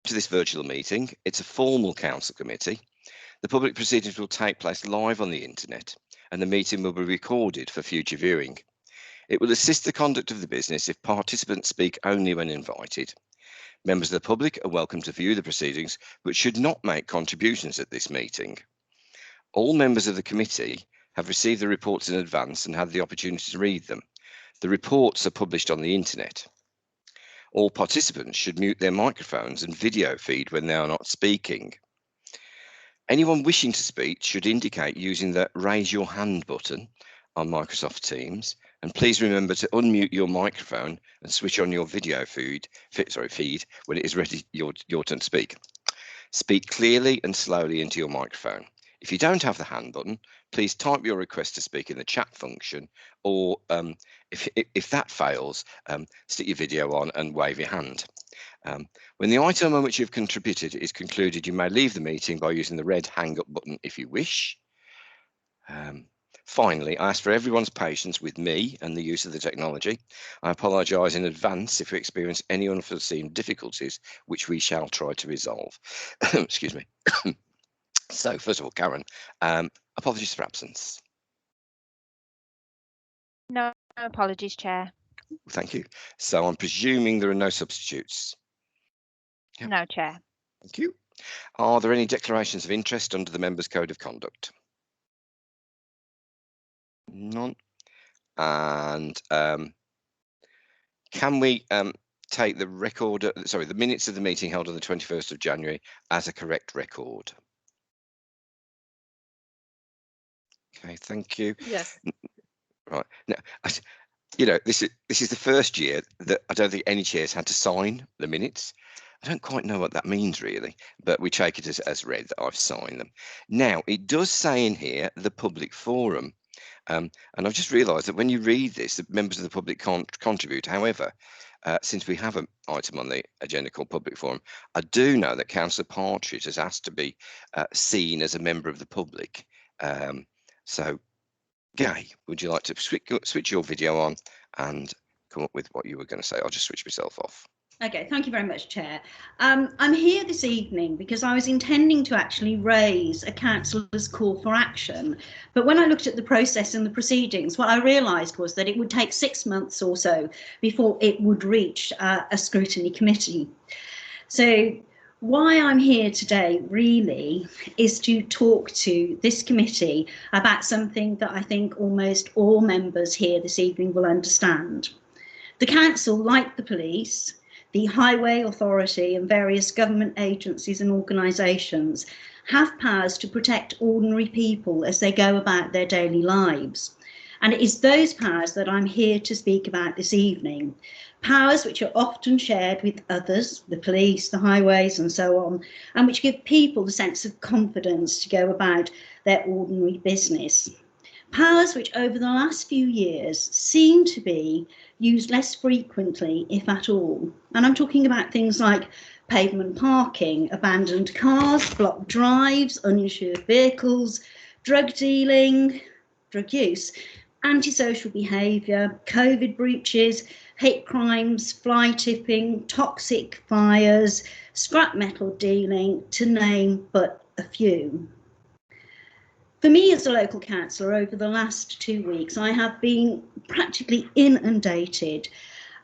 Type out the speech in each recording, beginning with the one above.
To this virtual meeting, it's a formal council committee. The public proceedings will take place live on the internet, and the meeting will be recorded for future viewing. It will assist the conduct of the business if participants speak only when invited. Members of the public are welcome to view the proceedings, but should not make contributions at this meeting. All members of the committee have received the reports in advance and had the opportunity to read them. The reports are published on the internet. All participants should mute their microphones and video feed when they are not speaking. Anyone wishing to speak should indicate using the raise your hand button on Microsoft Teams, and please remember to unmute your microphone and switch on your video feed when it is ready your turn to speak. Speak clearly and slowly into your microphone. If you don't have the hand button, please type your request to speak in the chat function, or if that fails, stick your video on and wave your hand. When the item on which you've contributed is concluded, you may leave the meeting by using the red hang up button if you wish. Finally, I ask for everyone's patience with me and the use of the technology. I apologise in advance if we experience any unforeseen difficulties, which we shall try to resolve. Excuse me. So, first of all, Karen, apologies for absence. No apologies, Chair. Thank you. So I'm presuming there are no substitutes. Yep. No, Chair. Thank you. Are there any declarations of interest under the Members' Code of Conduct? None. And can we take the the minutes of the meeting held on the 21st of January as a correct record? Okay, thank you. Yes. Right. Now, you know, this is the first year that I don't think any chairs had to sign the minutes. I don't quite know what that means really, but we take it as read that I've signed them. Now, it does say in here the public forum, and I've just realised that when you read this, the members of the public can't contribute. However, since we have an item on the agenda called public forum, I do know that Councillor Partridge has asked to be seen as a member of the public. So, Gay, would you like to switch your video on and come up with what you were going to say? I'll just switch myself off. Okay, thank you very much, Chair. I'm here this evening because I was intending to actually raise a councillor's call for action, but when I looked at the process and the proceedings, what I realised was that it would take 6 months or so before it would reach a scrutiny committee. So why I'm here today really is to talk to this committee about something that I think almost all members here this evening will understand. The council, like the police, the Highway Authority and various government agencies and organisations, have powers to protect ordinary people as they go about their daily lives. And it is those powers that I'm here to speak about this evening. Powers which are often shared with others, the police, the highways and so on, and which give people the sense of confidence to go about their ordinary business. Powers which over the last few years seem to be used less frequently, if at all. And I'm talking about things like pavement parking, abandoned cars, blocked drives, uninsured vehicles, drug dealing, drug use, antisocial behaviour, COVID breaches, hate crimes, fly tipping, toxic fires, scrap metal dealing, to name but a few. For me as a local councillor over the last 2 weeks, I have been practically inundated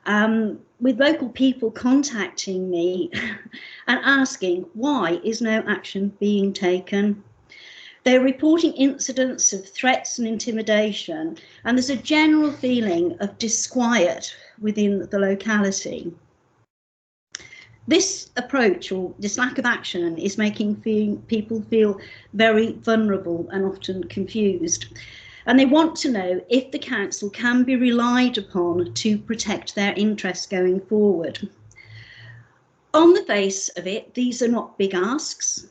with local people contacting me and asking why is no action being taken. They're reporting incidents of threats and intimidation, and there's a general feeling of disquiet within the locality. This approach, or this lack of action, is making people feel very vulnerable and often confused. And they want to know if the council can be relied upon to protect their interests going forward. On the face of it, these are not big asks.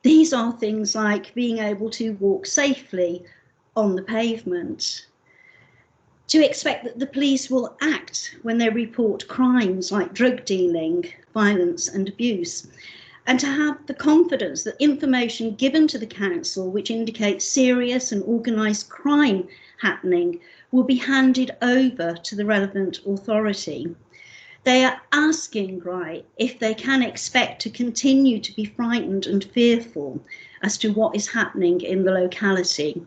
These are things like being able to walk safely on the pavement, to expect that the police will act when they report crimes like drug dealing, violence and abuse, and to have the confidence that information given to the council which indicates serious and organised crime happening will be handed over to the relevant authority. They are asking, right, if they can expect to continue to be frightened and fearful as to what is happening in the locality.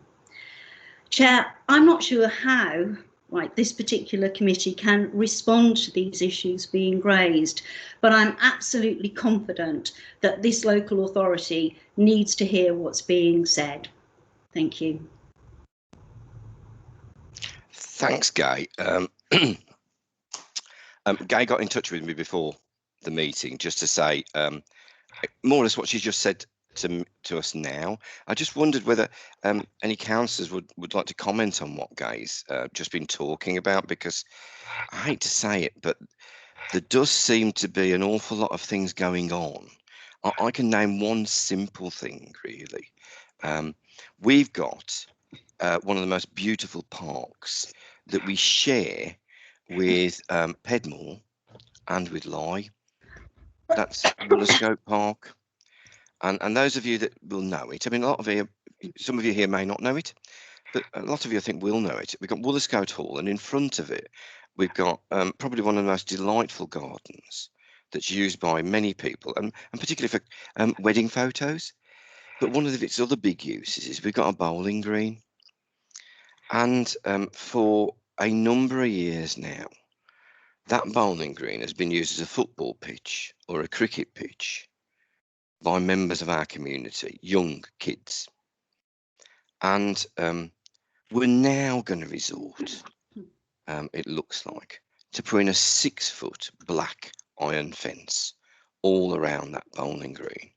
Chair, I'm not sure how, right, this particular committee can respond to these issues being raised, but I'm absolutely confident that this local authority needs to hear what's being said. Thank you. Thanks, Gay. Gay got in touch with me before the meeting just to say more or less what she just said to us now. I just wondered whether any councillors would like to comment on what Gay's just been talking about, because I hate to say it, but there does seem to be an awful lot of things going on. I can name one simple thing, really. We've got one of the most beautiful parks that we share with Pedmore and with Lye. That's Woollerscope Park. And those of you that will know it, I mean, some of you here may not know it, but a lot of you I think will know it. We've got Woollerscope Hall, and in front of it, we've got probably one of the most delightful gardens that's used by many people, and particularly for wedding photos. But one of its other big uses is we've got a bowling green. And for a number of years now, that bowling green has been used as a football pitch or a cricket pitch by members of our community, young kids. And we're now going to resort, it looks like, to putting a 6-foot black iron fence all around that bowling green,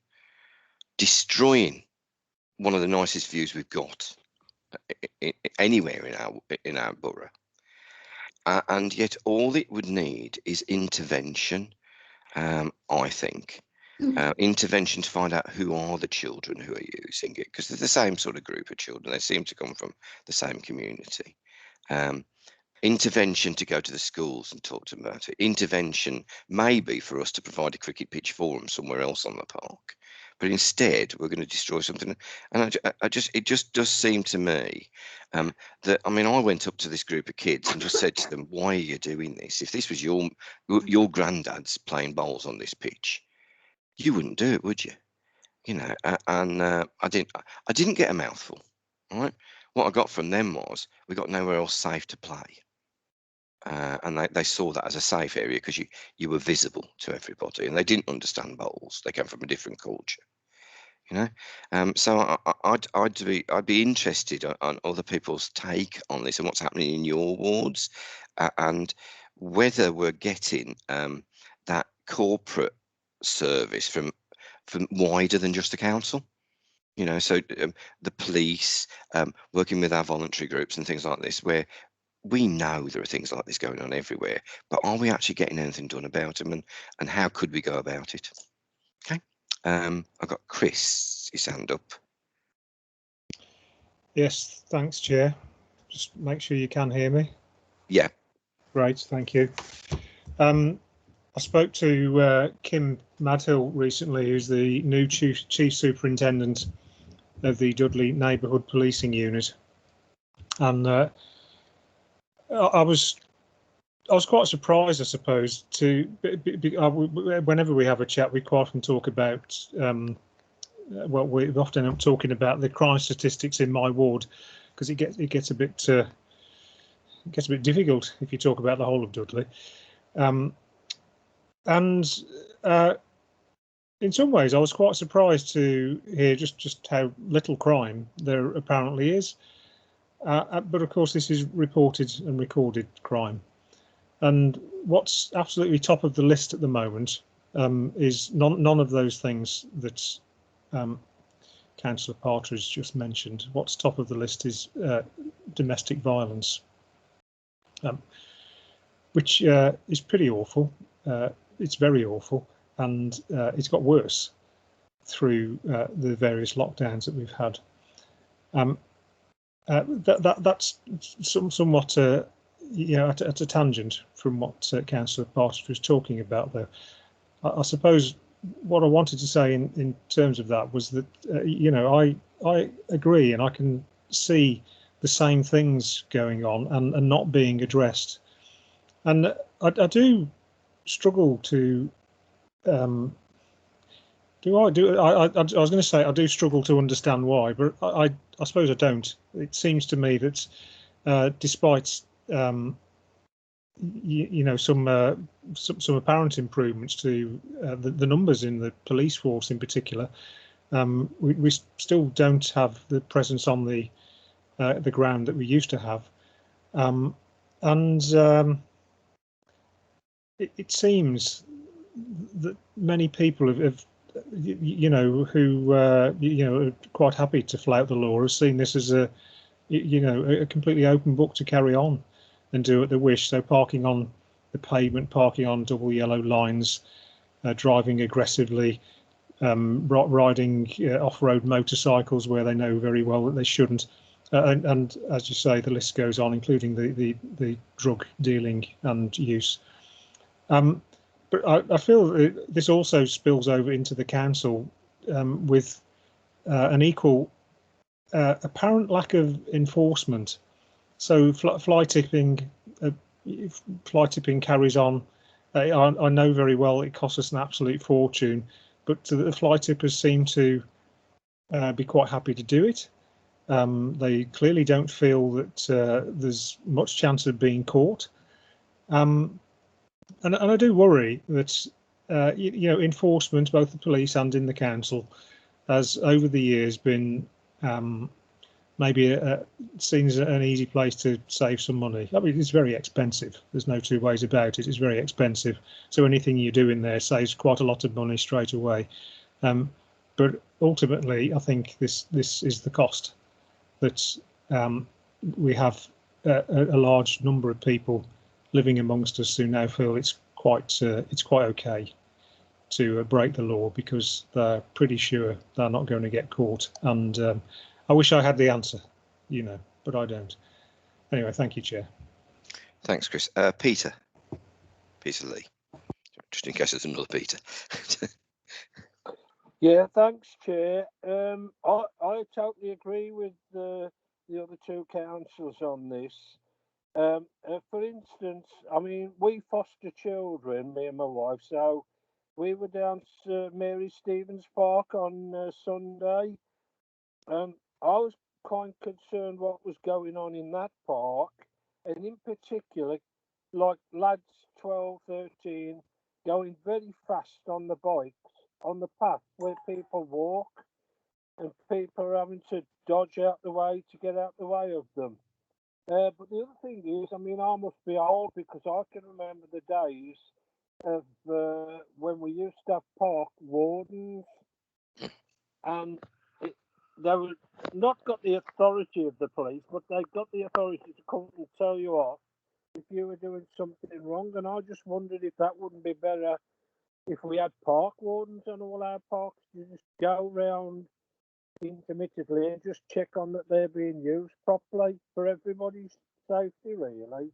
destroying one of the nicest views we've got anywhere in our borough. And yet all it would need is intervention, I think. Intervention to find out who are the children who are using it, because they're the same sort of group of children. They seem to come from the same community. Intervention to go to the schools and talk to them about it. Intervention maybe for us to provide a cricket pitch for them somewhere else on the park. But instead, we're going to destroy something. And it just does seem to me that, I mean, I went up to this group of kids and just said to them, why are you doing this? If this was your granddad's playing bowls on this pitch, you wouldn't do it, would you? You know, I didn't get a mouthful. All right. What I got from them was we got nowhere else safe to play. And they saw that as a safe area because you were visible to everybody, and they didn't understand bowls. They came from a different culture, you know. So I'd be interested on other people's take on this and what's happening in your wards, and whether we're getting that corporate service from wider than just the council. You know, so the police working with our voluntary groups and things like this, where we know there are things like this going on everywhere, but are we actually getting anything done about them, and how could we go about it? Okay, I've got Chris, his hand up. Yes, thanks, Chair. Just make sure you can hear me. Yeah. Great, thank you. I spoke to Kim Madhill recently, who's the new Chief Superintendent of the Dudley Neighbourhood Policing Unit, and I was quite surprised, I suppose, whenever we have a chat, we quite often talk about, well, we're often talking about the crime statistics in my ward, because it gets a bit difficult if you talk about the whole of Dudley, and in some ways I was quite surprised to hear just how little crime there apparently is. But of course, this is reported and recorded crime. And what's absolutely top of the list at the moment is none of those things that Councillor Partridge just mentioned. What's top of the list is domestic violence, which is pretty awful. It's very awful, and it's got worse through the various lockdowns that we've had. That's somewhat, you know, at a tangent from what Councillor Partridge was talking about, though. I suppose what I wanted to say in terms of that was that, you know, I agree, and I can see the same things going on and not being addressed. And I do struggle to I was going to say I do struggle to understand why, but I suppose I don't. It seems to me that despite you know some apparent improvements to the numbers in the police force in particular, we still don't have the presence on the ground that we used to have, it seems that many people have you know, who you know, are quite happy to flout the law, have seen this as a you know, a completely open book to carry on and do what they wish. So parking on the pavement, parking on double yellow lines, driving aggressively, riding off-road motorcycles where they know very well that they shouldn't, and as you say, the list goes on, including the drug dealing and use. But I feel that this also spills over into the council with an equal apparent lack of enforcement. So fly tipping carries on. I know very well it costs us an absolute fortune, but the fly tippers seem to be quite happy to do it. They clearly don't feel that there's much chance of being caught. And I do worry that you know, enforcement, both the police and in the council, has over the years been maybe seen as an easy place to save some money. I mean, it's very expensive. There's no two ways about it. It's very expensive. So anything you do in there saves quite a lot of money straight away. But ultimately, I think this is the cost, that we have a large number of people living amongst us who now feel it's quite okay to break the law because they're pretty sure they're not going to get caught. And I wish I had the answer, you know, but I don't. Anyway, thank you, Chair. Thanks, Chris. Peter Lee, just in case there's another Peter. Yeah, thanks, Chair. I totally agree with the other two councillors on this. For instance, I mean, we foster children, me and my wife, so we were down to Mary Stevens Park on Sunday, and I was quite concerned what was going on in that park, and in particular, like lads 12, 13, going very fast on the bikes, on the path where people walk, and people are having to dodge out the way to get out the way of them. But the other thing is, I mean, I must be old because I can remember the days of when we used to have park wardens, and they were not got the authority of the police, but they got the authority to come and tell you off if you were doing something wrong. And I just wondered if that wouldn't be better if we had park wardens on all our parks to just go round intermittently and just check on that they're being used properly for everybody's safety, really.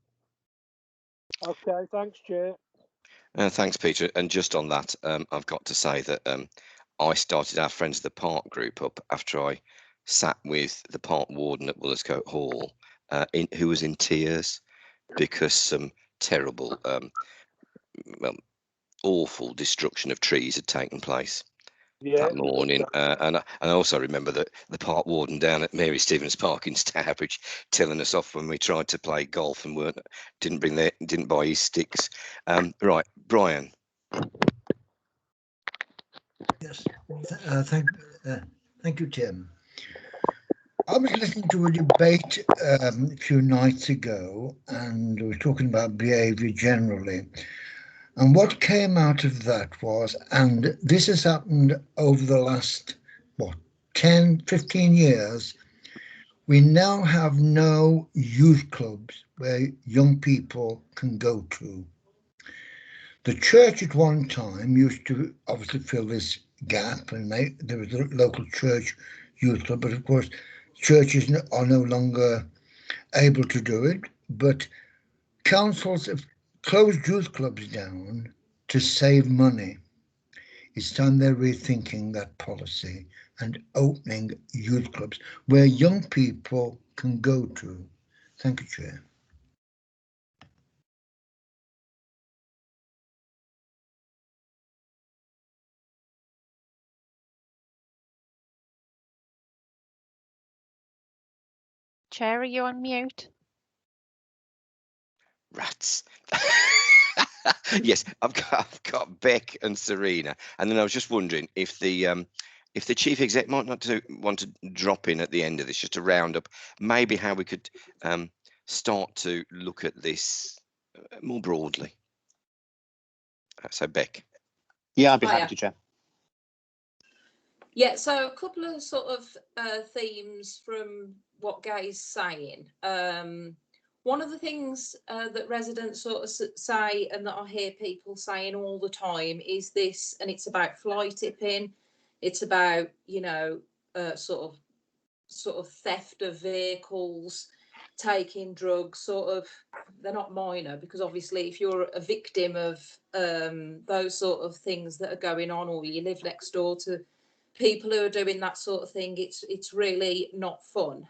Okay, thanks, Chair. Thanks, Peter. And just on that, I've got to say that I started our Friends of the Park group up after I sat with the park warden at Williscote Hall, who was in tears because some terrible, well, awful destruction of trees had taken place that morning. And I also remember that the park warden down at Mary Stevens Park in Stourbridge telling us off when we tried to play golf and didn't buy his sticks. Right, Brian. Yes, thank you, Tim. I was listening to a debate a few nights ago, and we were talking about behaviour generally. And what came out of that was, and this has happened over the last, 10, 15 years, we now have no youth clubs where young people can go to. The church at one time used to obviously fill this gap, and there was a local church youth club, but of course churches are no longer able to do it, but councils have closed youth clubs down to save money. It's time they're rethinking that policy and opening youth clubs where young people can go to. Thank you, Chair. Chair, are you on mute? Rats. Yes, I've got Beck and Serena, and then I was just wondering if the chief exec might not want to drop in at the end of this, just to round up maybe how we could start to look at this more broadly. So Beck. Yeah, I'd be happy to, Chair. Yeah, so a couple of sort of themes from what Guy's saying. One of the things that residents sort of say, and that I hear people saying all the time, is this, and it's about fly tipping. It's about, you know, sort of theft of vehicles, taking drugs. Sort of, they're not minor, because obviously if you're a victim of those sort of things that are going on, or you live next door to people who are doing that sort of thing, it's really not fun.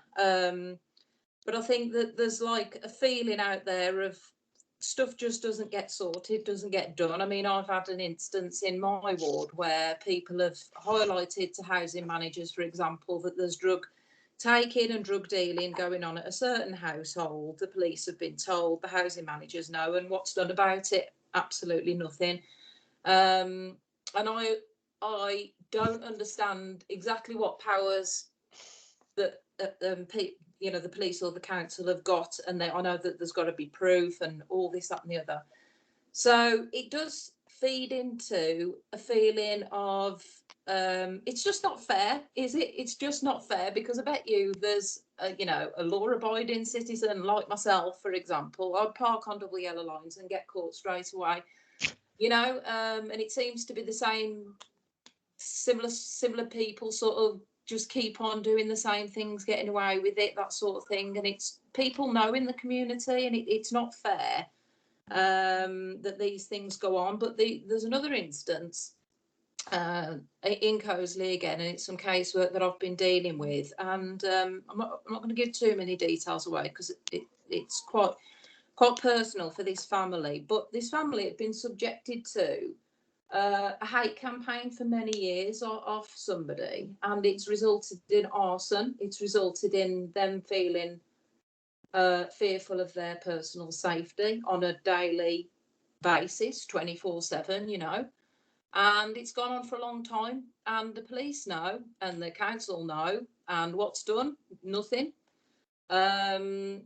But I think that there's like a feeling out there of stuff just doesn't get sorted, doesn't get done. I mean, I've had an instance in my ward where people have highlighted to housing managers, for example, that there's drug taking and drug dealing going on at a certain household. The police have been told, the housing managers know, and what's done about it? Absolutely nothing. And I don't understand exactly what powers that you know, the police or the council have got, and I know that there's got to be proof and all this, that and the other. So it does feed into a feeling of it's just not fair, is it? It's just not fair, because I bet you there's you know, a law-abiding citizen like myself, for example. I'd park on double yellow lines and get caught straight away, you know, and it seems to be the same, similar people sort of just keep on doing the same things, getting away with it, that sort of thing. And it's people know in the community, and it's not fair that these things go on. But there's another instance in Cosley again, and it's some casework that I've been dealing with, and I'm not going to give too many details away, because it's quite personal for this family. But this family had been subjected to a hate campaign for many years off somebody, and it's resulted in arson. It's resulted in them feeling fearful of their personal safety on a daily basis, 24/7, you know. And it's gone on for a long time, and the police know, and the council know, and what's done? Nothing. And,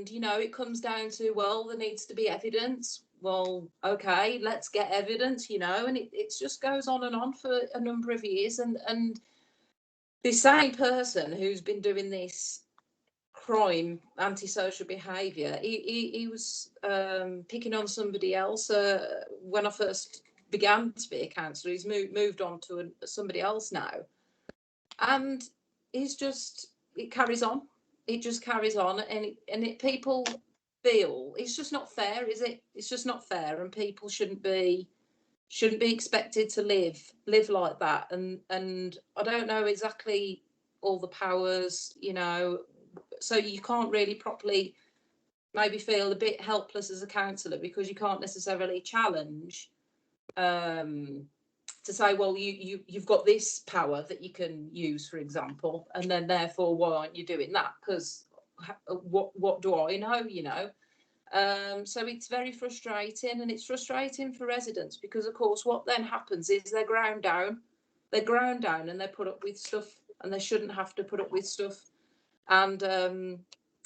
you know, it comes down to, well, there needs to be evidence. Well, okay, let's get evidence, you know, and it just goes on and on for a number of years. And this same person who's been doing this crime, antisocial behaviour, he was picking on somebody else when I first began to be a counsellor. He's moved on to somebody else now, and it carries on. It just carries on, and people feel it's just not fair, is it? It's just not fair, and people shouldn't be expected to live like that. And I don't know exactly all the powers, you know, so you can't really properly maybe feel a bit helpless as a counsellor, because you can't necessarily challenge to say, well, you've got this power that you can use, for example, and then therefore why aren't you doing that? Because what do I know, you know? So it's very frustrating, and it's frustrating for residents, because of course what then happens is they're ground down, and they put up with stuff, and they shouldn't have to put up with stuff. And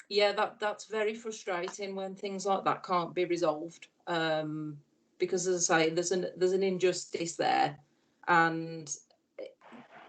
yeah, that's very frustrating when things like that can't be resolved, because, as I say, there's an injustice there, and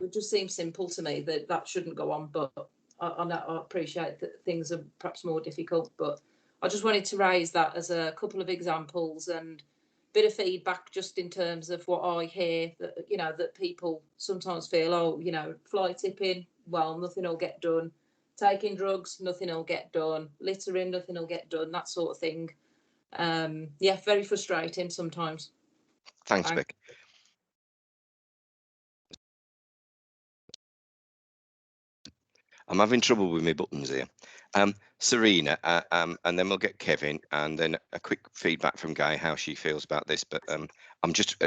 it just seems simple to me that shouldn't go on. But I appreciate that things are perhaps more difficult, but I just wanted to raise that as a couple of examples and bit of feedback, just in terms of what I hear, that, you know, that people sometimes feel, oh, you know, fly tipping, well, nothing will get done. Taking drugs, nothing will get done. Littering, nothing will get done. That sort of thing. Yeah, very frustrating sometimes. Thanks, Beck. I'm having trouble with my buttons here. Serena, and then we'll get Kevin, and then a quick feedback from Guy, how she feels about this. But I'm just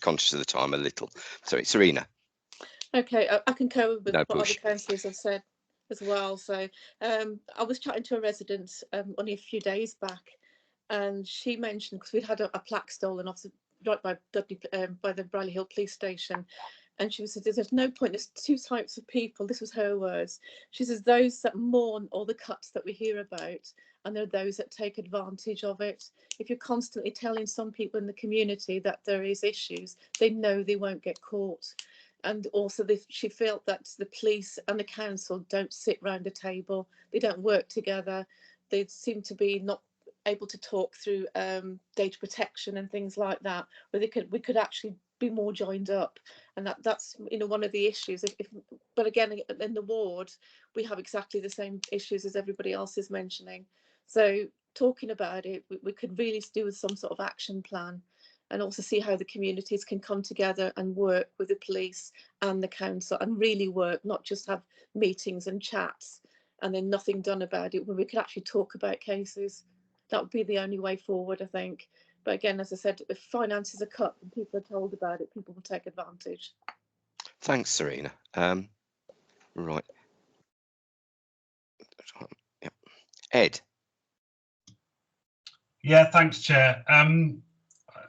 conscious of the time a little. Sorry, Serena. Okay, I concur with No what push. other councillors have said. as well. So I was chatting to a resident only a few days back, and she mentioned, because we'd had a plaque stolen off right by Dudley, by the Briley Hill police station, and she said there's no point, there's two types of people, this was her words. She says those that mourn all the cuts that we hear about, and there are those that take advantage of it. If you're constantly telling some people in the community that there is issues, they know they won't get caught. And also she felt that the police and the council don't sit round a table, they don't work together, they seem to be not able to talk through data protection and things like that, where we could actually be more joined up. And that's one of the issues. But again, in the ward we have exactly the same issues as everybody else is mentioning. So talking about it, we could really do with some sort of action plan, and also see how the communities can come together and work with the police and the council, and really work, not just have meetings and chats and then nothing done about it, where we could actually talk about cases. That would be the only way forward, I think. But again, as I said, if finances are cut and people are told about it, people will take advantage. Thanks, Serena. Right. Yeah. Ed. Yeah, thanks, Chair.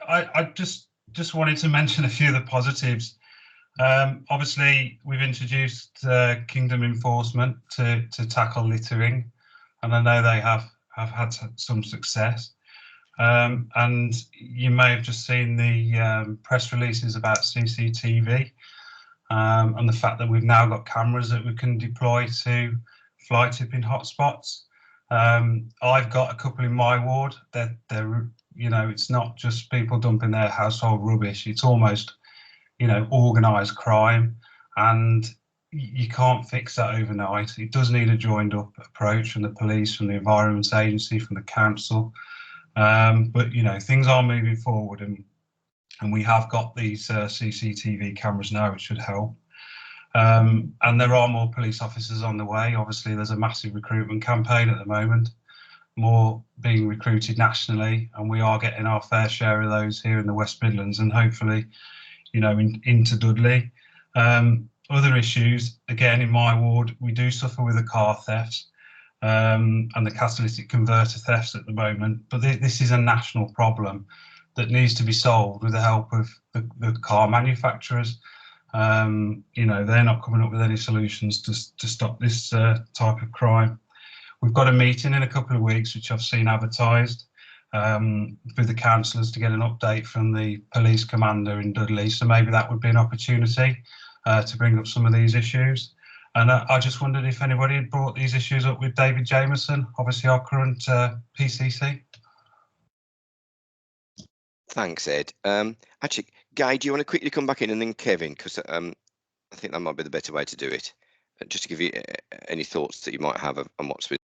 I just wanted to mention a few of the positives. Obviously, we've introduced Kingdom Enforcement to tackle littering, and I know they have had some success. And you may have just seen the press releases about CCTV and the fact that we've now got cameras that we can deploy to fly tipping hotspots. I've got a couple in my ward. They're it's not just people dumping their household rubbish. It's almost, organised crime, and you can't fix that overnight. It does need a joined up approach from the police, from the Environment Agency, from the council. But things are moving forward, and we have got these CCTV cameras now, which should help. And there are more police officers on the way. Obviously, there's a massive recruitment campaign at the moment, more being recruited nationally, and we are getting our fair share of those here in the West Midlands, and hopefully, into Dudley. Other issues, again, in my ward, we do suffer with the car thefts and the catalytic converter thefts at the moment, but this is a national problem that needs to be solved with the help of the car manufacturers. They're not coming up with any solutions to stop this type of crime. We've got a meeting in a couple of weeks, which I've seen advertised, with the councillors to get an update from the police commander in Dudley. So maybe that would be an opportunity to bring up some of these issues. And I just wondered if anybody had brought these issues up with David Jameson, obviously our current PCC. Thanks, Ed. Actually, Guy, do you want to quickly come back in, and then Kevin, because I think that might be the better way to do it, just to give you any thoughts that you might have on what's been.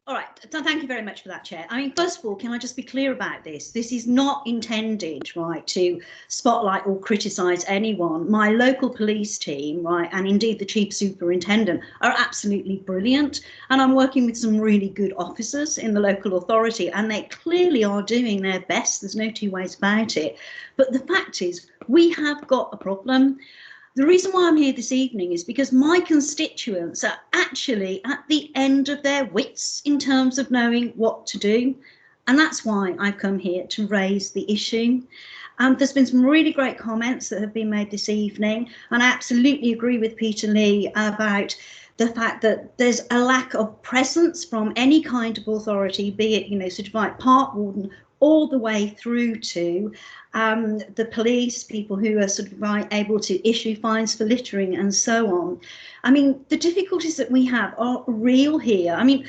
All right, thank you very much for that, Chair. I mean, first of all, can I just be clear about this? This is not intended, right, to spotlight or criticise anyone. My local police team, right, and indeed the Chief Superintendent are absolutely brilliant. And I'm working with some really good officers in the local authority, and they clearly are doing their best. There's no two ways about it. But the fact is, we have got a problem. The reason why I'm here this evening is because my constituents are actually at the end of their wits in terms of knowing what to do. And that's why I've come here to raise the issue. There's been some really great comments that have been made this evening. And I absolutely agree with Peter Lee about the fact that there's a lack of presence from any kind of authority, be it, sort of like park warden, all the way through to the police, people who are sort of able to issue fines for littering and so on. I mean, the difficulties that we have are real here. I mean,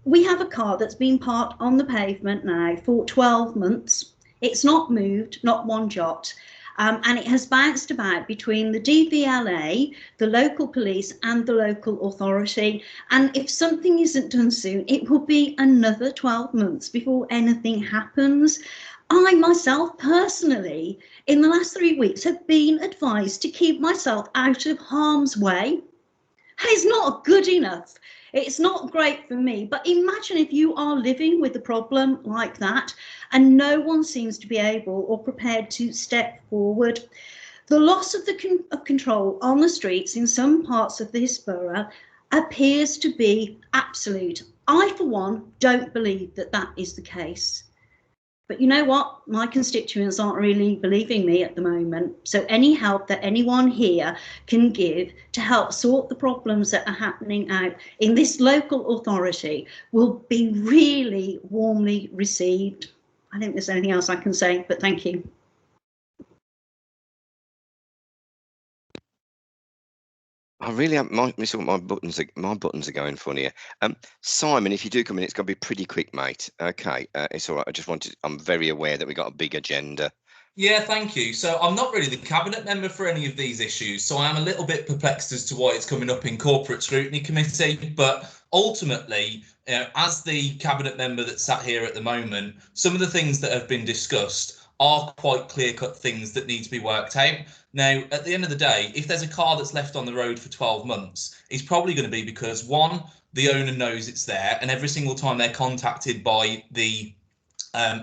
we have a car that's been parked on the pavement now for 12 months. It's not moved, not one jot. And it has bounced about between the DVLA, the local police and the local authority. And if something isn't done soon, it will be another 12 months before anything happens. I myself personally, in the last 3 weeks, have been advised to keep myself out of harm's way. It's not good enough. It's not great for me, but imagine if you are living with a problem like that and no one seems to be able or prepared to step forward. The loss of control on the streets in some parts of this borough appears to be absolute. I, for one, don't believe that that is the case. But you know what? My constituents aren't really believing me at the moment. So any help that anyone here can give to help sort the problems that are happening out in this local authority will be really warmly received. I don't think there's anything else I can say, but thank you. I really am. My buttons are going funny here. Simon, if you do come in, it's got to be pretty quick, mate. Okay, it's all right. I'm very aware that we got a big agenda. Yeah, thank you. So I'm not really the cabinet member for any of these issues, so I am a little bit perplexed as to why it's coming up in Corporate Scrutiny Committee. But ultimately, as the cabinet member that's sat here at the moment, some of the things that have been discussed are quite clear-cut things that need to be worked out. Now, at the end of the day, if there's a car that's left on the road for 12 months, it's probably going to be because, one, the owner knows it's there, and every single time they're contacted by the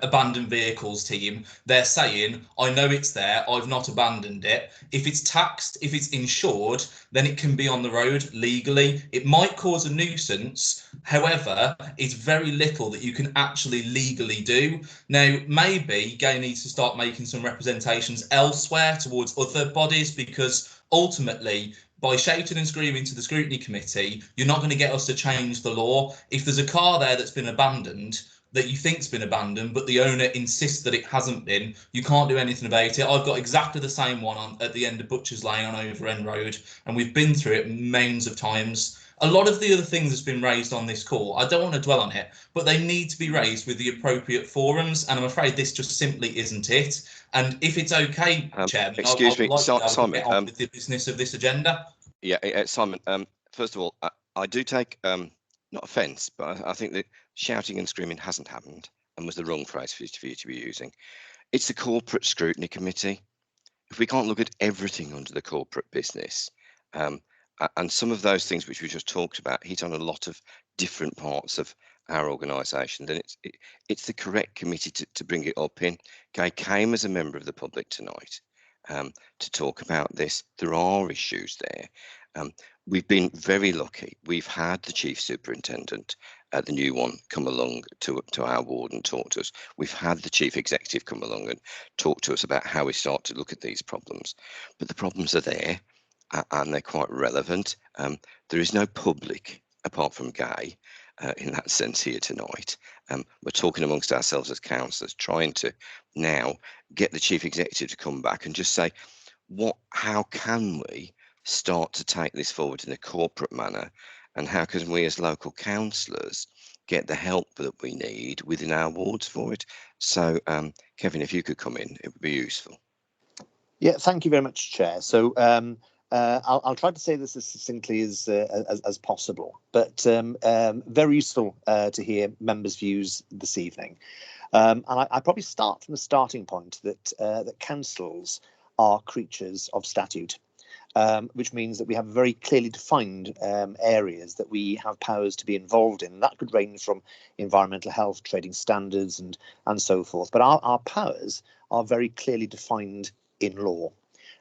abandoned vehicles team, they're saying, I know it's there, I've not abandoned it. If it's taxed, if it's insured, then it can be on the road legally. It might cause a nuisance. However, it's very little that you can actually legally do. Now, maybe Gay needs to start making some representations elsewhere towards other bodies, because ultimately, by shouting and screaming to the Scrutiny Committee, you're not going to get us to change the law. If there's a car there that's been abandoned, that you think's been abandoned, but the owner insists that it hasn't been, you can't do anything about it. I've got exactly the same one at the end of Butcher's Lane on Over End Road, and we've been through it mounds of times. A lot of the other things that's been raised on this call, I don't want to dwell on it, but they need to be raised with the appropriate forums, and I'm afraid this just simply isn't it. And if it's okay, Chairman, excuse me, Simon, get on with the business of this agenda. Yeah, Simon, first of all, I do take not offence, but I think that shouting and screaming hasn't happened and was the wrong phrase for you to be using. It's the Corporate Scrutiny Committee. If we can't look at everything under the corporate business, and some of those things which we just talked about hit on a lot of different parts of our organisation, then it's the correct committee to bring it up in. Gay came as a member of the public tonight to talk about this. There are issues there. We've been very lucky. We've had the Chief Superintendent, the new one, come along to our ward and talk to us. We've had the Chief Executive come along and talk to us about how we start to look at these problems. But the problems are there and they're quite relevant. There is no public, apart from Gay, in that sense here tonight. We're talking amongst ourselves as councillors, trying to now get the Chief Executive to come back and just say, how can we start to take this forward in a corporate manner, and how can we as local councillors get the help that we need within our wards for it? So, Kevin, if you could come in, it would be useful. Yeah, thank you very much, Chair. So I'll try to say this as succinctly as possible, but very useful to hear members' views this evening. And I probably start from the starting point that councils are creatures of statute, which means that we have very clearly defined areas that we have powers to be involved in. That could range from environmental health, trading standards, and so forth. But our powers are very clearly defined in law,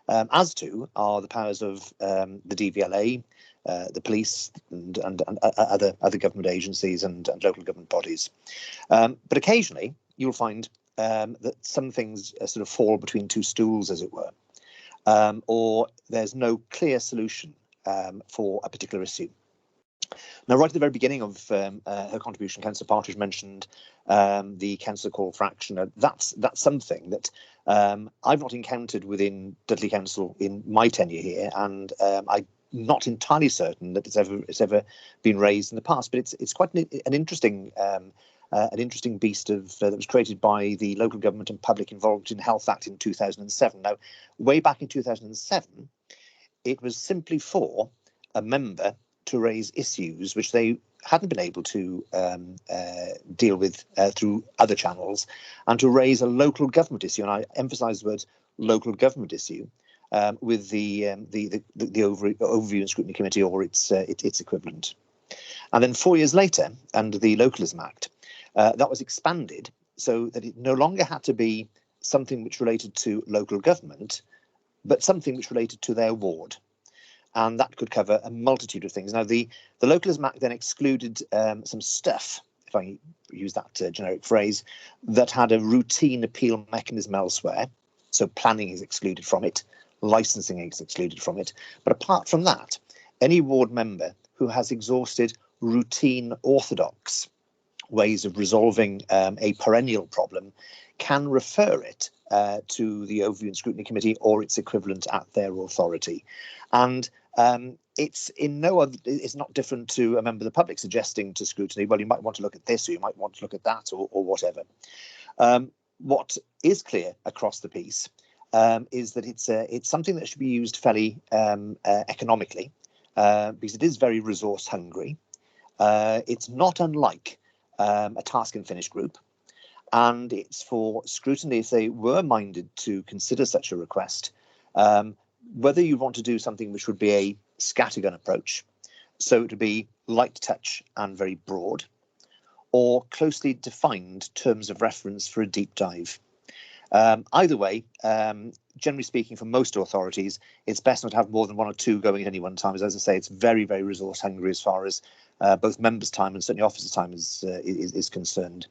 as too are the powers of the DVLA, the police, and other government agencies and local government bodies. But occasionally you'll find that some things sort of fall between two stools, as it were. Or there's no clear solution for a particular issue. Now, right at the very beginning of her contribution, Councillor Partridge mentioned the council call for action. That's something that I've not encountered within Dudley Council in my tenure here, and I'm not entirely certain that it's ever been raised in the past. But it's quite an interesting beast that was created by the Local Government and Public Involved in Health Act in 2007. Now, way back in 2007, it was simply for a member to raise issues which they hadn't been able to deal with through other channels, and to raise a local government issue. And I emphasise the word local government issue with the Overview and Scrutiny Committee or its equivalent. And then 4 years later, under the Localism Act, that was expanded so that it no longer had to be something which related to local government, but something which related to their ward. and that could cover a multitude of things. Now, the Localism Act then excluded some stuff, if I use that generic phrase, that had a routine appeal mechanism elsewhere. So planning is excluded from it, licensing is excluded from it. But apart from that, any ward member who has exhausted routine orthodox ways of resolving a perennial problem can refer it to the Overview and Scrutiny Committee or its equivalent at their authority. And it's not different to a member of the public suggesting to Scrutiny, well, you might want to look at this, or you might want to look at that, or whatever. What is clear across the piece is that it's something that should be used fairly economically, because it is very resource hungry. It's not unlike a task and finish group, and it's for Scrutiny, if they were minded to consider such a request, whether you want to do something which would be a scattergun approach, so to be light touch and very broad, or closely defined terms of reference for a deep dive. Either way, generally speaking, for most authorities, it's best not to have more than one or two going at any one time. As I say, it's very, very resource hungry as far as both members' time and certainly officers' time is concerned.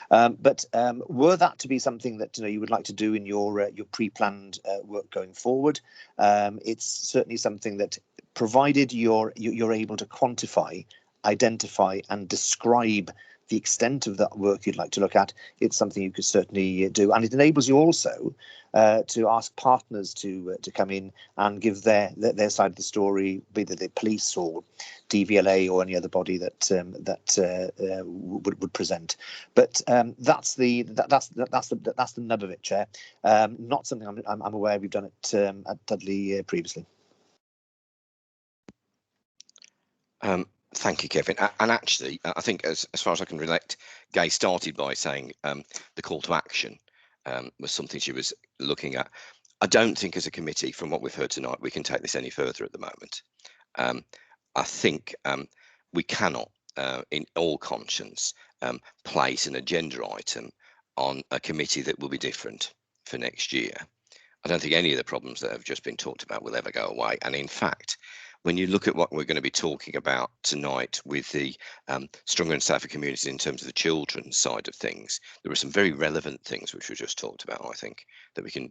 But were that to be something that you would like to do in your pre-planned work going forward, it's certainly something that, provided you're able to quantify, identify, and describe the extent of that work you'd like to look at, it's something you could certainly do. And it enables you also to ask partners to come in and give their side of the story, be it the police or DVLA or any other body that would present. But that's the nub of it, Chair. Not something I'm aware we've done at Dudley previously. Thank you, Kevin. And actually, I think as far as I can relate, Gay started by saying the call to action was something she was looking at. I don't think as a committee, from what we've heard tonight, we can take this any further at the moment. I think we cannot, in all conscience, place an agenda item on a committee that will be different for next year. I don't think any of the problems that have just been talked about will ever go away. And in fact, when you look at what we're going to be talking about tonight with the stronger and safer communities in terms of the children's side of things, there are some very relevant things which we just talked about, I think, that we can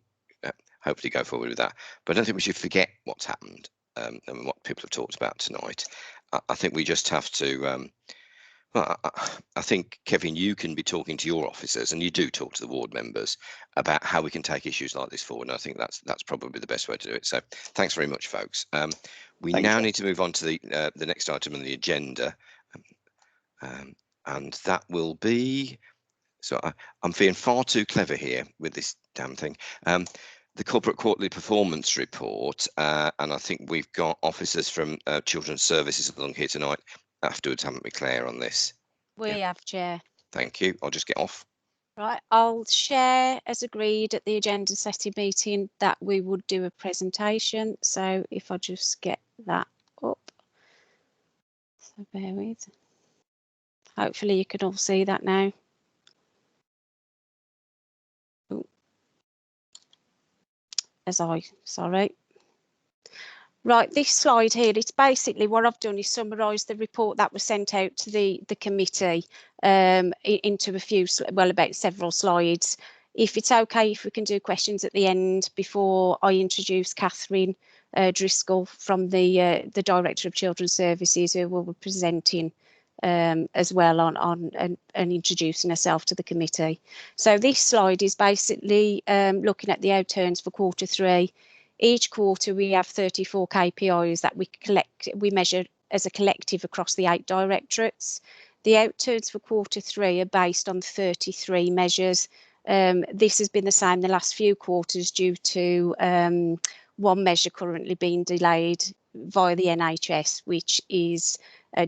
hopefully go forward with that. But I don't think we should forget what's happened and what people have talked about tonight. I think we just have to, well, I think, Kevin, you can be talking to your officers, and you do talk to the ward members about how we can take issues like this forward. And I think that's probably the best way to do it. So thanks very much, folks. We now need to move on to the next item on the agenda, and that will be, so I'm feeling far too clever here with this damn thing, the Corporate Quarterly Performance Report, and I think we've got officers from Children's Services along here tonight afterwards, haven't we, Claire, on this? We have, Chair. Thank you. I'll just get off. Right, I'll share as agreed at the agenda setting meeting that we would do a presentation. So if I just get that up, so bear with. Hopefully you can all see that now. Ooh. Sorry. Right, this slide here, it's basically what I've done is summarise the report that was sent out to the committee into a few, well, about several slides. If it's okay, if we can do questions at the end before I introduce Catherine Driscoll from the Director of Children's Services, who will be presenting as well and introducing herself to the committee. So this slide is basically looking at the outturns for Q3. Each quarter we have 34 KPIs that we measure as a collective across the 8 directorates. The outturns for Q3 are based on 33 measures. This has been the same the last few quarters due to one measure currently being delayed via the NHS, which is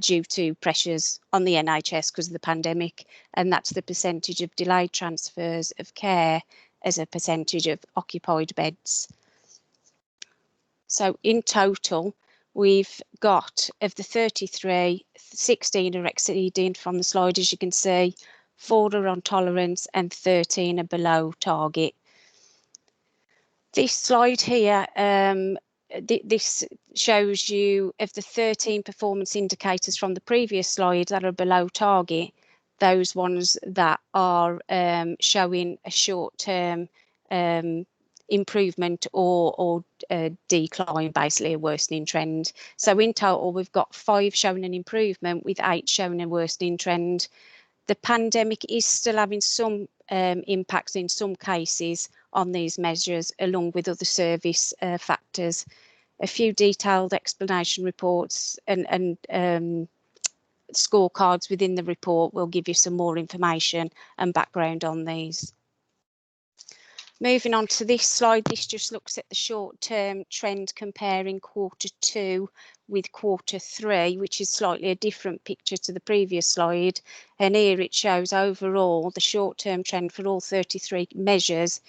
due to pressures on the NHS because of the pandemic, and that's the percentage of delayed transfers of care as a percentage of occupied beds. So in total, we've got, of the 33, 16 are exceeding from the slide, as you can see, 4 are on tolerance and 13 are below target. This slide here this shows you of the 13 performance indicators from the previous slide that are below target, those ones that are showing a short-term improvement or decline, basically a worsening trend. So in total, we've got 5 showing an improvement with 8 showing a worsening trend. The pandemic is still having some impacts in some cases on these measures, along with other service factors. A few detailed explanation reports and scorecards within the report will give you some more information and background on these. Moving on to this slide, this just looks at the short-term trend comparing Q2 with Q3, which is slightly a different picture to the previous slide. And here it shows overall the short-term trend for all 33 measures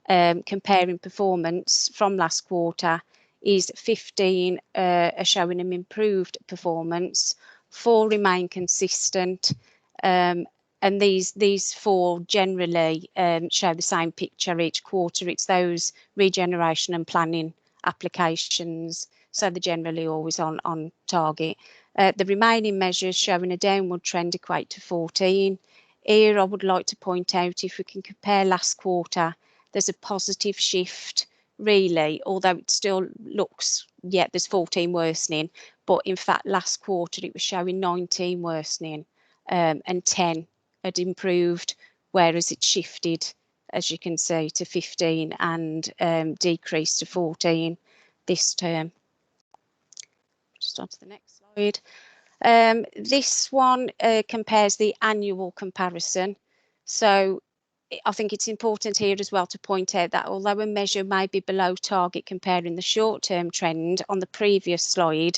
comparing performance from last quarter is 15 are showing an improved performance, 4 remain consistent, and these 4 generally show the same picture each quarter. It's those regeneration and planning applications, so they're generally always on target. The remaining measures showing a downward trend equate to 14. Here I would like to point out, if we can compare last quarter, there's a positive shift really, although it still looks, yeah, there's 14 worsening, but in fact last quarter it was showing 19 worsening and 10 had improved, whereas it shifted, as you can see, to 15 and decreased to 14 this term. Just on to the next slide. This one compares the annual comparison. So I think it's important here as well to point out that although a measure may be below target comparing the short-term trend on the previous slide,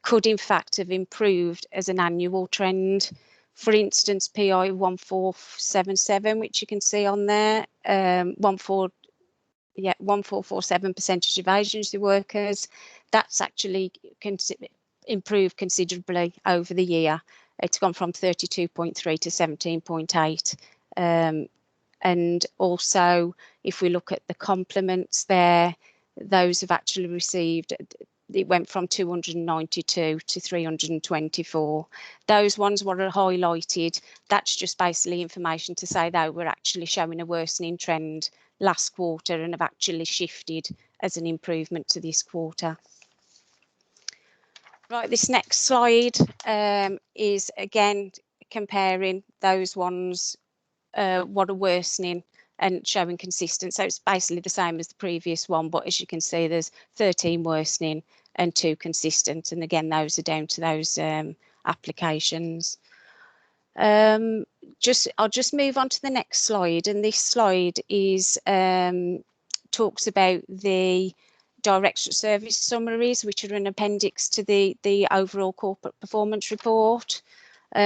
could in fact have improved as an annual trend. For instance, PI 1477, which you can see on there, 1447 percentage of agency workers, that's actually improved considerably over the year. It's gone from 32.3 to 17.8. And also, if we look at the compliments there, those have actually received, it went from 292 to 324. Those ones were highlighted. That's just basically information to say that we're actually showing a worsening trend last quarter and have actually shifted as an improvement to this quarter. Right, this next slide is again comparing those ones what are worsening and showing consistent. So it's basically the same as the previous one, but as you can see, there's 13 worsening and 2 consistent. And again, those are down to those applications. I'll just move on to the next slide. And this slide is talks about the Directorate Service summaries, which are an appendix to the overall corporate performance report.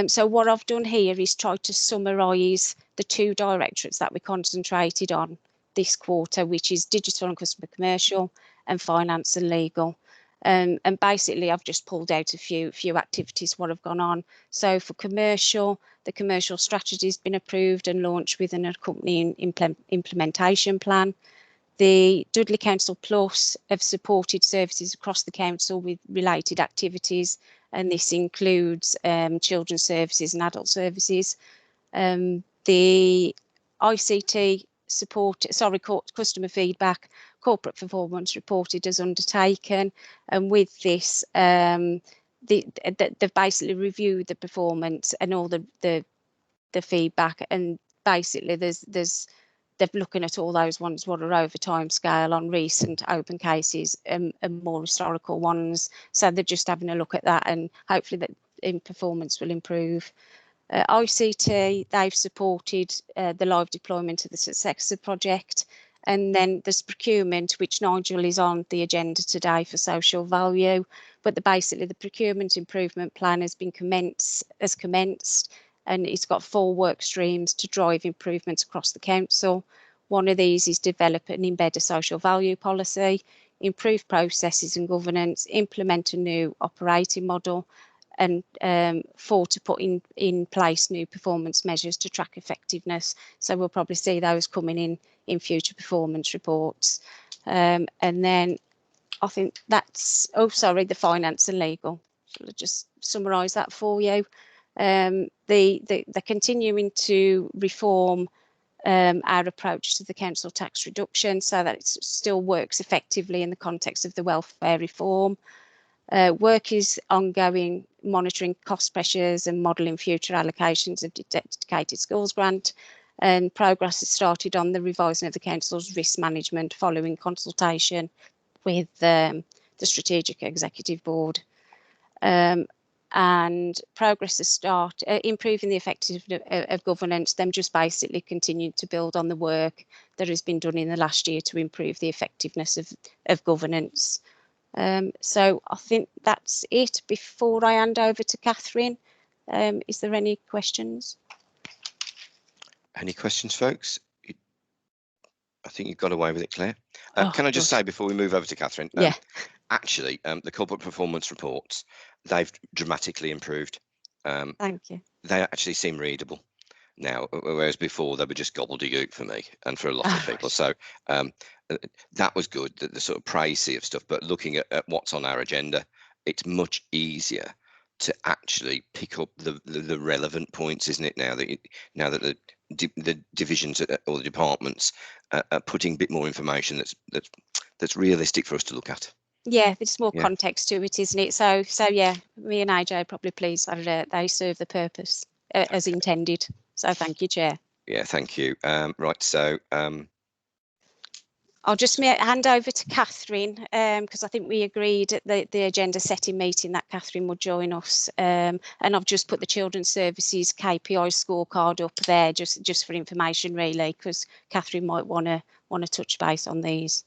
So what I've done here is try to summarise the 2 directorates that we concentrated on this quarter, which is Digital and Customer Commercial and Finance and Legal. And basically, I've just pulled out a few activities what have gone on. So for commercial, the commercial strategy has been approved and launched with an accompanying implementation plan. The Dudley Council Plus have supported services across the council with related activities, and this includes children's services and adult services. The ICT support, customer feedback, corporate performance reported as undertaken, and with this, they've basically reviewed the performance and all the feedback, and basically they're looking at all those ones what are over time scale on recent open cases and more historical ones. So they're just having a look at that, and hopefully that in performance will improve. ICT, they've supported the live deployment of the Successor project. And then there's procurement, which Nigel is on the agenda today for social value. But basically the procurement improvement plan has commenced, and it's got 4 work streams to drive improvements across the council. One of these is develop and embed a social value policy, improve processes and governance, implement a new operating model, and 4 to put in place new performance measures to track effectiveness. So we'll probably see those coming in future performance reports. And then I think that's, oh, sorry, the finance and legal. Shall I just summarise that for you? They're continuing to reform our approach to the council tax reduction so that it still works effectively in the context of the welfare reform. Work is ongoing, monitoring cost pressures and modelling future allocations of dedicated schools grant, and progress has started on the revising of the council's risk management following consultation with the Strategic Executive Board. And progress has started improving the effectiveness of governance, them just basically continue to build on the work that has been done in the last year to improve the effectiveness of governance. So I think that's it. Before I hand over to Catherine, is there any questions? Any questions, folks? I think you've got away with it, Claire. Can I just say before we move over to Catherine? Yeah. Actually, the corporate performance reports, they've dramatically improved. Thank you. They actually seem readable now, whereas before they were just gobbledygook for me and for a lot of people. So that was good, the sort of praisey of stuff. But looking at what's on our agenda, it's much easier to actually pick up the relevant points, isn't it? Now that the divisions or the departments are putting a bit more information that's realistic for us to look at. Yeah, there's more context to it, isn't it? So yeah, me and AJ are probably pleased that they serve the purpose as intended. So thank you, Chair. Yeah, thank you. Right, so I'll just hand over to Catherine because I think we agreed at the agenda setting meeting that Catherine would join us. And I've just put the Children's Services KPI scorecard up there just for information, really, because Catherine might want to touch base on these.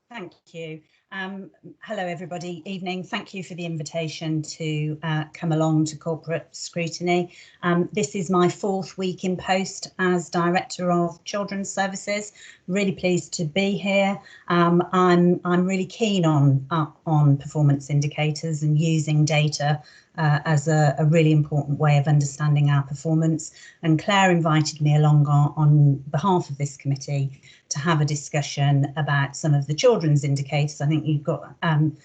Thank you. Hello, everybody. Evening. Thank you for the invitation to come along to Corporate Scrutiny. This is my 4th week in post as Director of Children's Services. Really pleased to be here. I'm really keen on performance indicators and using data as a really important way of understanding our performance. And Claire invited me along on behalf of this committee to have a discussion about some of the children's indicators. I think you've got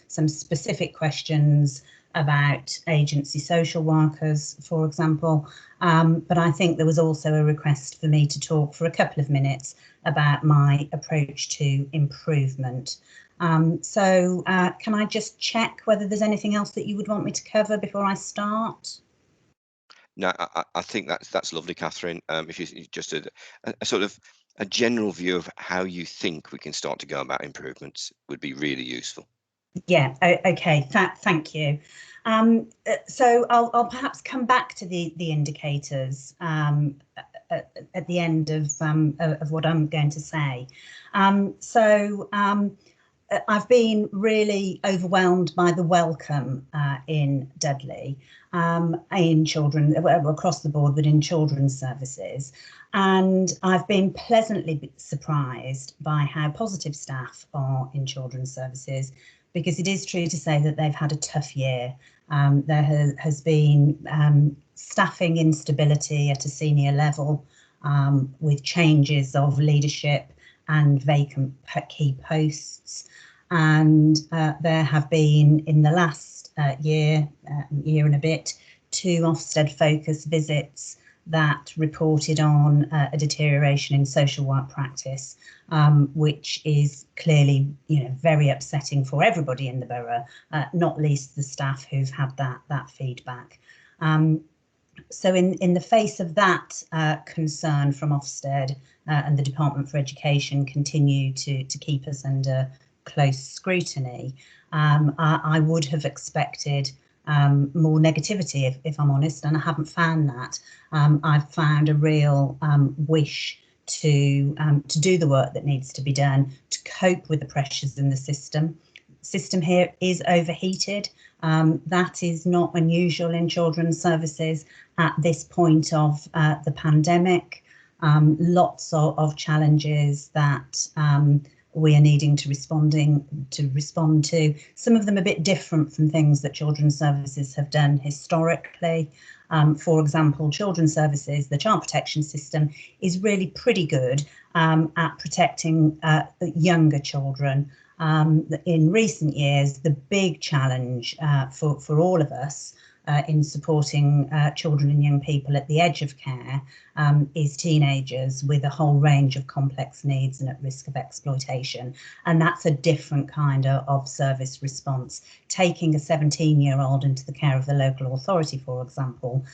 some specific questions about agency social workers, for example, but I think there was also a request for me to talk for a couple of minutes about my approach to improvement. So can I just check whether there's anything else that you would want me to cover before I start? No, I think that's lovely, Catherine. If you just a sort of a general view of how you think we can start to go about improvements would be really useful. Yeah, okay, thank you. So I'll perhaps come back to the indicators at the end of what I'm going to say. I've been really overwhelmed by the welcome in Dudley, in children, across the board, but in children's services. And I've been pleasantly surprised by how positive staff are in children's services, because it is true to say that they've had a tough year. There has been staffing instability at a senior level with changes of leadership and vacant key posts. And there have been, in the last year and a bit, 2 Ofsted focus visits that reported on a deterioration in social work practice, which is clearly, very upsetting for everybody in the borough, not least the staff who've had that feedback. So in the face of that concern from Ofsted and the Department for Education continue to keep us under close scrutiny, I would have expected more negativity, if I'm honest, and I haven't found that. I've found a real wish to do the work that needs to be done to cope with the pressures in the system. System here is overheated. That is not unusual in children's services at this point of the pandemic. Lots of challenges that we are needing to respond to. Some of them a bit different from things that children's services have done historically. For example, children's services, the child protection system is really pretty good at protecting younger children. In recent years, the big challenge for all of us in supporting children and young people at the edge of care is teenagers with a whole range of complex needs and at risk of exploitation. And that's a different kind of service response. Taking a 17-year-old into the care of the local authority, for example,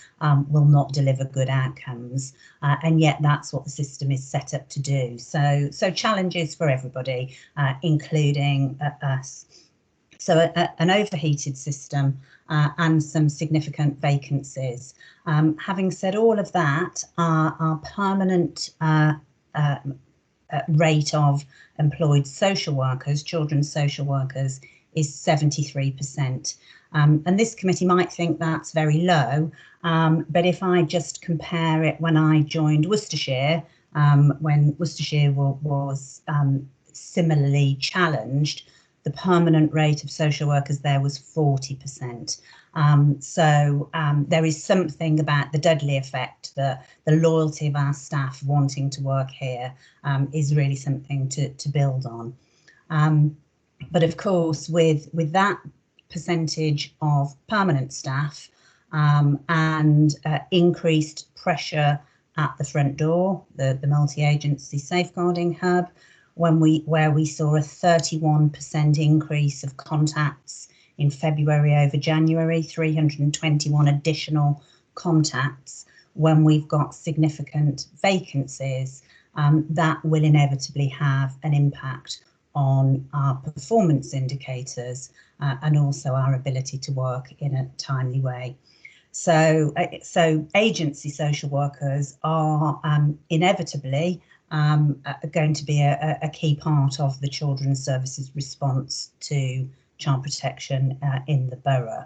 will not deliver good outcomes. And yet that's what the system is set up to do. So challenges for everybody, including us. So an overheated system and some significant vacancies. Having said all of that, our permanent rate of employed social workers, children's social workers, is 73%. And this committee might think that's very low, but if I just compare it when I joined Worcestershire, when Worcestershire was similarly challenged, the permanent rate of social workers there was 40%. So there is something about the Dudley effect, the loyalty of our staff wanting to work here is really something to build on. But of course, with that percentage of permanent staff and increased pressure at the front door, the multi-agency safeguarding hub, where we saw a 31% increase of contacts in February over January, 321 additional contacts, when we've got significant vacancies, that will inevitably have an impact on our performance indicators and also our ability to work in a timely way. So agency social workers are inevitably going to be a key part of the Children's Services response to child protection in the borough.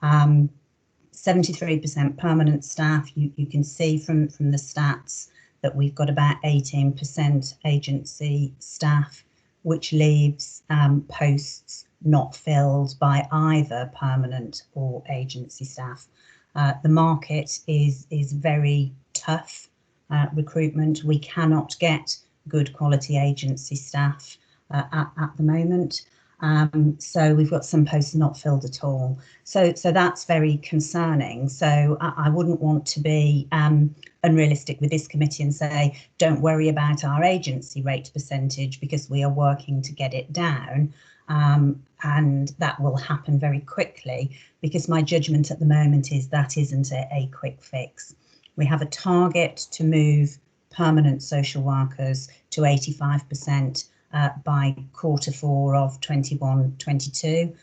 73% permanent staff. You can see from the stats that we've got about 18% agency staff, which leaves posts not filled by either permanent or agency staff. The market is very tough. Recruitment. We cannot get good quality agency staff at the moment. So we've got some posts not filled at all. So that's very concerning. So I wouldn't want to be unrealistic with this committee and say, don't worry about our agency rate percentage because we are working to get it down. And that will happen very quickly, because my judgment at the moment is that isn't a quick fix. We have a target to move permanent social workers to 85% by Q4 of 21-22.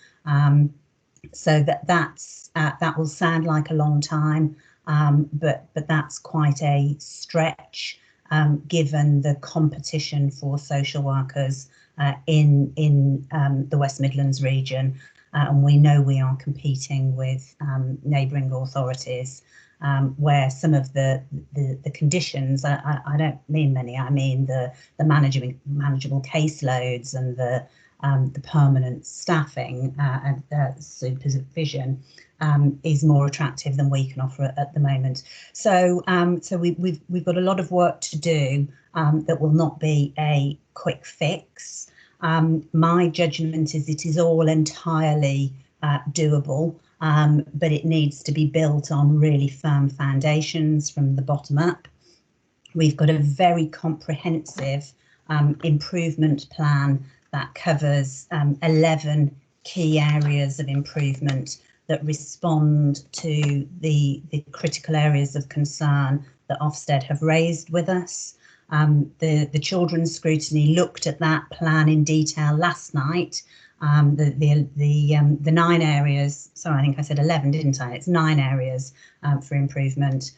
So that will sound like a long time, but that's quite a stretch given the competition for social workers in the West Midlands region. And we know we are competing with neighbouring authorities. Where some of the conditions, I don't mean many, I mean the manageable caseloads and the permanent staffing and supervision is more attractive than we can offer at the moment. So we've got a lot of work to do that will not be a quick fix. My judgment is it is all entirely doable. But it needs to be built on really firm foundations from the bottom up. We've got a very comprehensive improvement plan that covers 11 key areas of improvement that respond to the critical areas of concern that Ofsted have raised with us. The Children's Scrutiny looked at that plan in detail last night. The 9 areas, sorry, I think I said 11, didn't I? It's 9 areas for improvement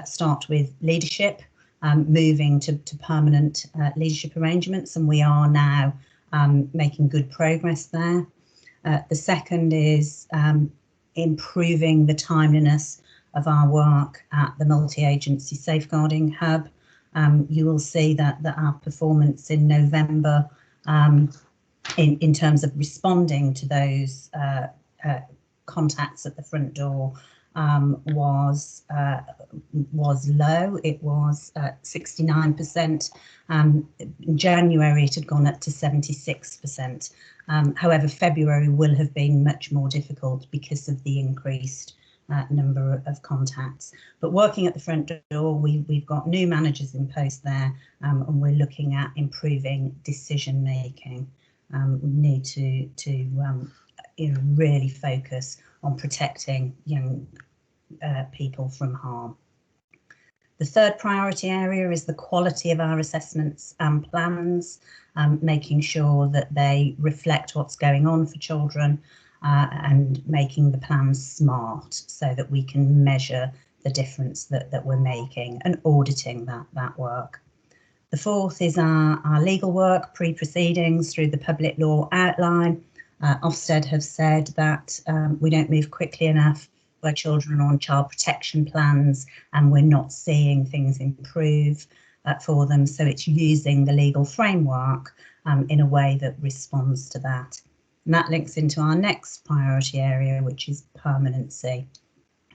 start with leadership, moving to permanent leadership arrangements, and we are now making good progress there. The second is improving the timeliness of our work at the multi-agency safeguarding hub. You will see that our performance in November in terms of responding to those contacts at the front door was low. It was 69%. In January, it had gone up to 76%. However, February will have been much more difficult because of the increased number of contacts. But working at the front door, we've got new managers in post there, and we're looking at improving decision making. We need to really focus on protecting young people from harm. The third priority area is the quality of our assessments and plans, making sure that they reflect what's going on for children, and making the plans smart so that we can measure the difference that we're making, and auditing that work. The fourth is our legal work, pre-proceedings through the public law outline. Ofsted have said that we don't move quickly enough where children are on child protection plans and we're not seeing things improve for them. So it's using the legal framework in a way that responds to that. And that links into our next priority area, which is permanency.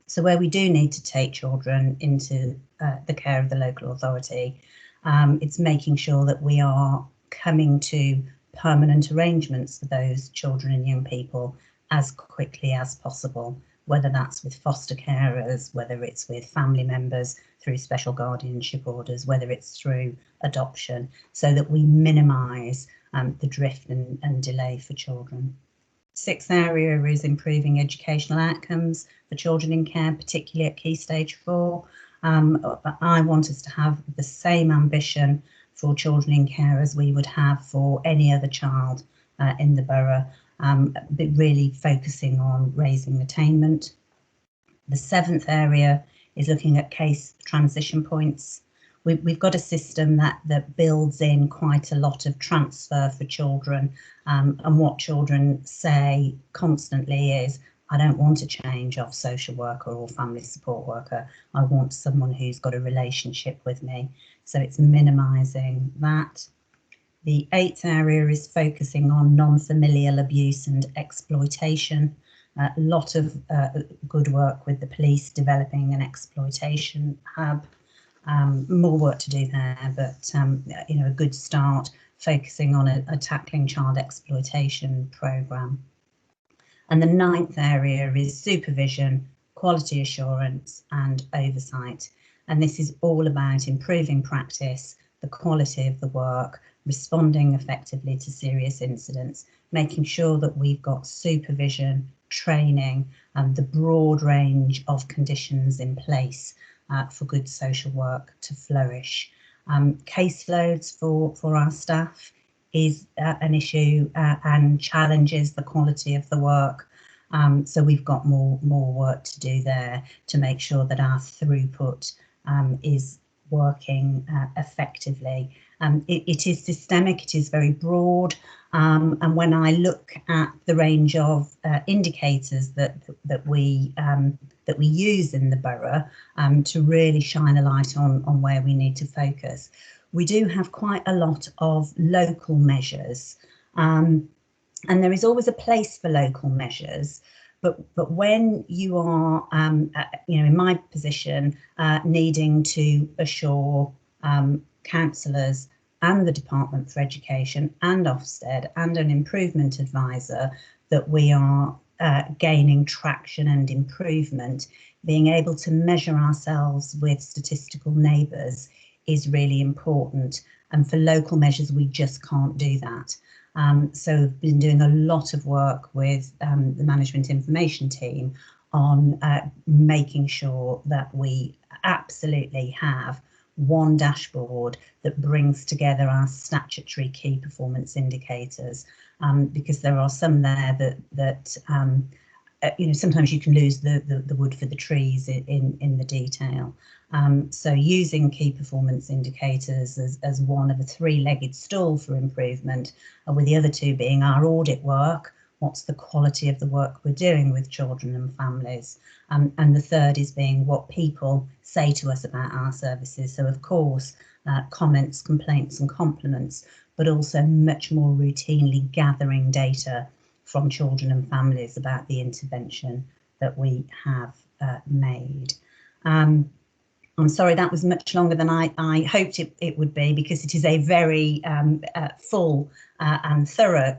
So where we do need to take children into the care of the local authority, it's making sure that we are coming to permanent arrangements for those children and young people as quickly as possible, whether that's with foster carers, whether it's with family members through special guardianship orders, whether it's through adoption, so that we minimise the drift and delay for children. Sixth area is improving educational outcomes for children in care, particularly at Key Stage 4. I want us to have the same ambition for children in care as we would have for any other child in the borough, but really focusing on raising attainment. The seventh area is looking at case transition points. We've got a system that builds in quite a lot of transfer for children, and what children say constantly is, I don't want a change of social worker or family support worker. I want someone who's got a relationship with me. So it's minimising that. The eighth area is focusing on non-familial abuse and exploitation. A lot of good work with the police developing an exploitation hub. More work to do there, but a good start focusing on a tackling child exploitation programme. And the ninth area is supervision, quality assurance and oversight. And this is all about improving practice, the quality of the work, responding effectively to serious incidents, making sure that we've got supervision, training and the broad range of conditions in place for good social work to flourish. Caseloads for our staff is an issue and challenges the quality of the work. So we've got more work to do there to make sure that our throughput is working effectively. It is systemic, it is very broad, and when I look at the range of indicators that we use in the borough to really shine a light on where we need to focus, we do have quite a lot of local measures, and there is always a place for local measures. But when you are, in my position, needing to assure councillors and the Department for Education and Ofsted and an improvement advisor that we are gaining traction and improvement, being able to measure ourselves with statistical neighbours is really important. And for local measures, we just can't do that. So we've been doing a lot of work with the management information team on making sure that we absolutely have one dashboard that brings together our statutory key performance indicators, because there are some there that sometimes you can lose the wood for the trees in the detail. So using key performance indicators as one of a three-legged stool for improvement, with the other two being our audit work, what's the quality of the work we're doing with children and families, and the third is being what people say to us about our services. So of course, comments, complaints and compliments, but also much more routinely gathering data from children and families about the intervention that we have made. I'm sorry that was much longer than I hoped it would be, because it is a very full and thorough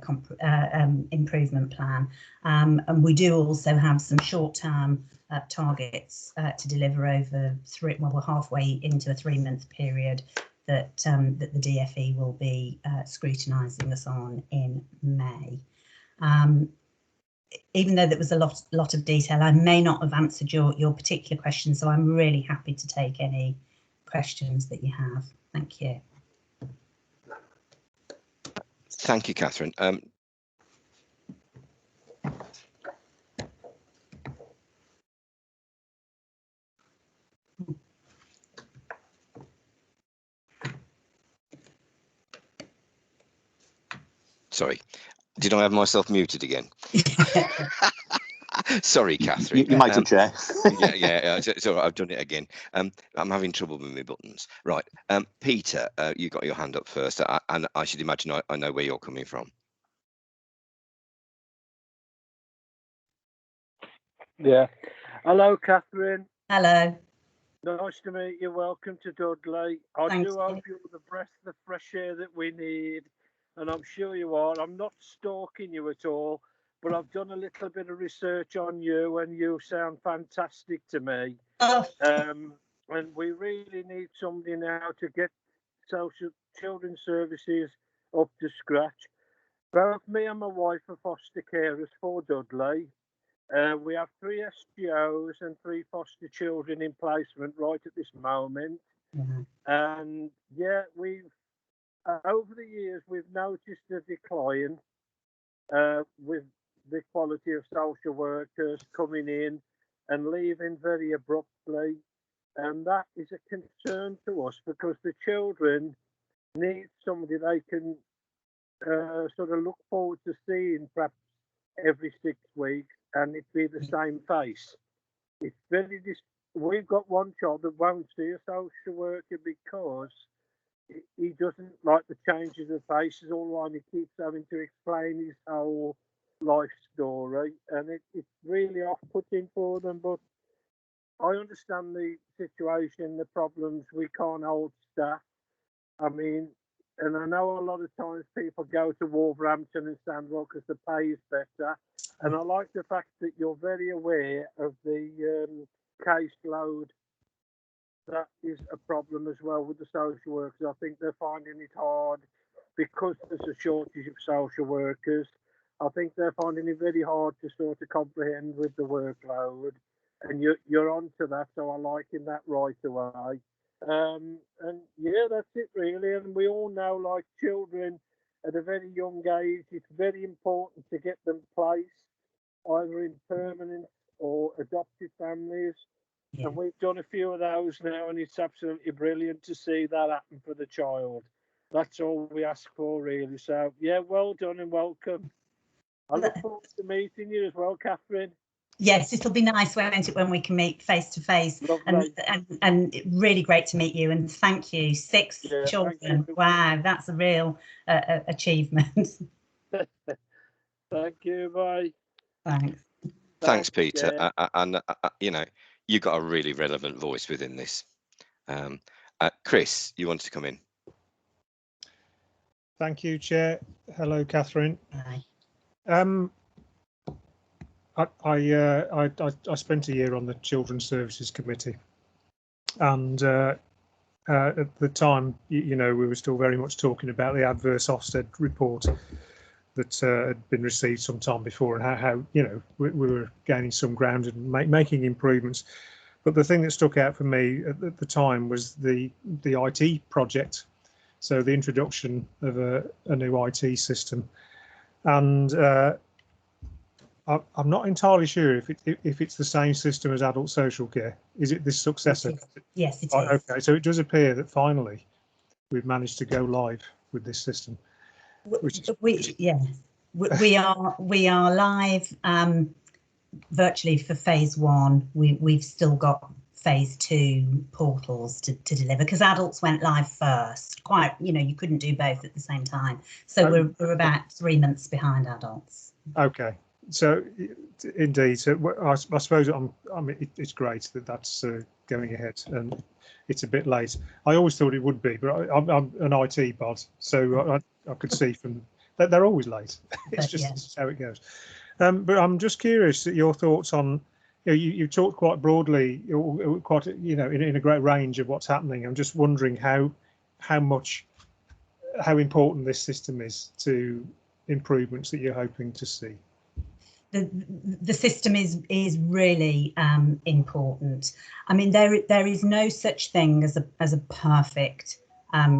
improvement plan. And we do also have some short-term targets to deliver over we're halfway into a 3-month period that the DFE will be scrutinising us on in May. Even though there was a lot of detail, I may not have answered your particular question, so I'm really happy to take any questions that you have. Thank you. Thank you, Catherine. Sorry, did I have myself muted again? Sorry, Catherine. You might have, Chair. yeah, it's all right, I've done it again. I'm having trouble with my buttons. Right, Peter, you got your hand up first, and I should imagine I know where you're coming from. Yeah. Hello, Catherine. Hello. Nice to meet you. Welcome to Dudley. I Thank do you. hope you're the breath of fresh air that we need, and I'm sure you are. I'm not stalking you at all, but I've done a little bit of research on you, and you sound fantastic to me. Oh. And we really need somebody now to get social children's services up to scratch. Both me and my wife are foster carers for Dudley. We have 3 SGOs and 3 foster children in placement right at this moment. Mm-hmm. And yeah, we've over the years we've noticed a decline with the quality of social workers coming in and leaving very abruptly, and that is a concern to us, because the children need somebody they can sort of look forward to seeing perhaps every 6 weeks, and it be the same face. It's very we've got one child that won't see a social worker because he doesn't like the changes of faces all the while. He keeps having to explain his whole life story, and it's really off-putting for them. But I understand the situation, the problems. We can't hold staff. I mean, and I know a lot of times people go to Wolverhampton and Sandwell because the pay is better. And I like the fact that you're very aware of the caseload. That is a problem as well with the social workers. I think they're finding it hard because there's a shortage of social workers. I think they're finding it very hard to sort of comprehend with the workload. And you're onto that, so I like in that right away. And yeah, that's it really. And we all know, like children at a very young age, it's very important to get them placed either in permanent or adopted families. Yeah. And we've done a few of those now, and it's absolutely brilliant to see that happen for the child. That's all we ask for, really. So yeah, well done and welcome. I look forward to meeting you as well, Catherine. Yes, it'll be nice when we can meet face to face, and really great to meet you. And thank you, 6 children. Wow, that's a real achievement. Thank you. Bye. Thanks. Thanks, Peter. And you know, you got a really relevant voice within this. Chris, you wanted to come in. Thank you, Chair. Hello, Catherine. Hi. I spent a year on the Children's Services Committee, and at the time, you know, we were still very much talking about the adverse Ofsted report that had been received some time before, and how you know we were gaining some ground and making improvements. But the thing that stuck out for me at the time was the IT project, so the introduction of a new IT system, and I'm not entirely sure if it's the same system as adult social care. Is it this successor? Yes, it is. Okay, so it does appear that finally we've managed to go live with this system. We are live virtually for phase 1. We've still got phase 2 portals to deliver, because adults went live first. Quite, you know, you couldn't do both at the same time. So we're about 3 months behind adults. Okay. So indeed, so I suppose I mean it's great that that's going ahead, and it's a bit late. I always thought it would be, but I'm an IT bod, so I could see from that they're always late. It's just how it goes. But I'm just curious at your thoughts on. You talked quite broadly, quite in a great range of what's happening. I'm just wondering how important this system is to improvements that you're hoping to see. The system is really important. I mean, there is no such thing as a perfect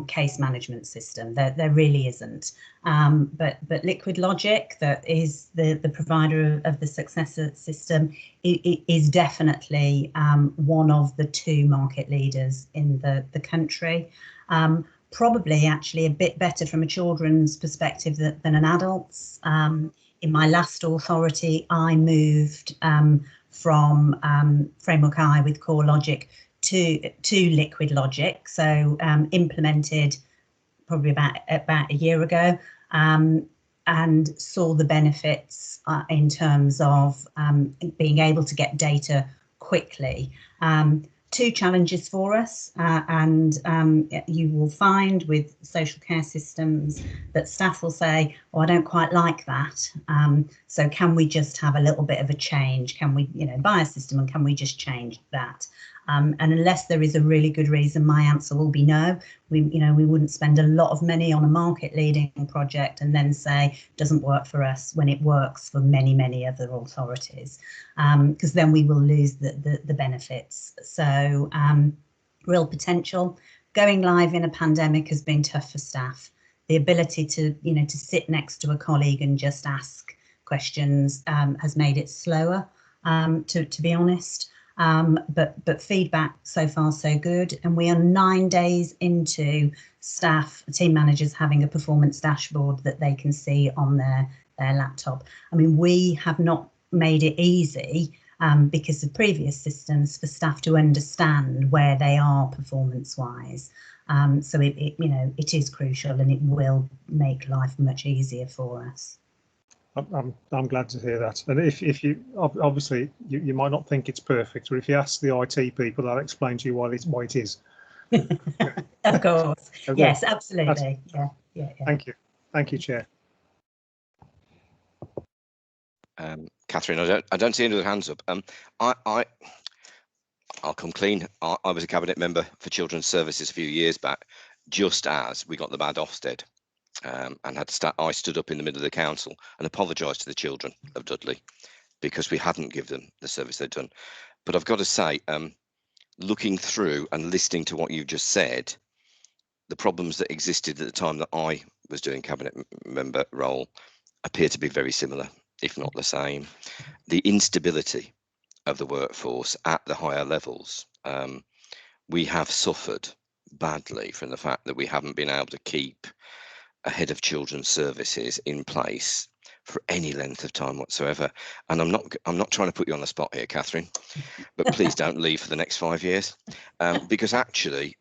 case management system. There really isn't. But Liquid Logic, that is the provider of the successor system, is definitely one of the 2 market leaders in the country. Probably actually a bit better from a children's perspective than an adult's. In my last authority, I moved from Framework I with Core Logic to Liquid Logic, so implemented probably about a year ago, and saw the benefits in terms of being able to get data quickly. 2 challenges for us, and you will find with social care systems that staff will say, oh, I don't quite like that, so can we just have a little bit of a change? Can we buy a system, and can we just change that? And unless there is a really good reason, my answer will be no. We wouldn't spend a lot of money on a market leading project and then say doesn't work for us when it works for many other authorities, because then we will lose the benefits. So real potential. Going live in a pandemic has been tough for staff. The ability to to sit next to a colleague and just ask questions has made it slower, to be honest. But feedback so far so good, and we are 9 days into team managers having a performance dashboard that they can see on their laptop. I mean, we have not made it easy because of previous systems for staff to understand where they are performance wise. So it is crucial, and it will make life much easier for us. I'm glad to hear that. And if you obviously you might not think it's perfect, or if you ask the IT people, they'll explain to you why it is. Of course. Okay. Yes, absolutely. Yeah. Thank you, Chair. Catherine, I don't see any other hands up. I'll come clean. I was a cabinet member for Children's Services a few years back, just as we got the bad Ofsted. And I stood up in the middle of the council and apologised to the children of Dudley because we hadn't given them the service they'd done. But I've got to say, looking through and listening to what you just said, the problems that existed at the time that I was doing cabinet member role appear to be very similar, if not the same. The instability of the workforce at the higher levels, we have suffered badly from the fact that we haven't been able to keep a head of children's services in place for any length of time whatsoever. And I'm not trying to put you on the spot here, Catherine, but please don't leave for the next 5 years, because actually,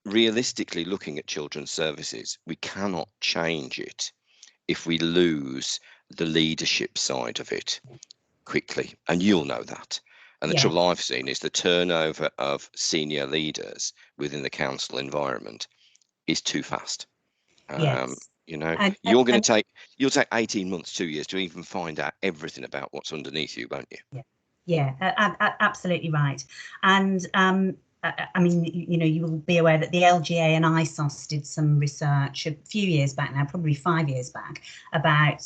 realistically looking at children's services, we cannot change it if we lose the leadership side of it quickly, and you'll know that. And the trouble I've seen is the turnover of senior leaders within the council environment is too fast. You'll take 18 months, 2 years to even find out everything about what's underneath you, won't you? Yeah, absolutely right. And I mean, you will be aware that the LGA and ISOS did some research a few years back now, probably 5 years back, about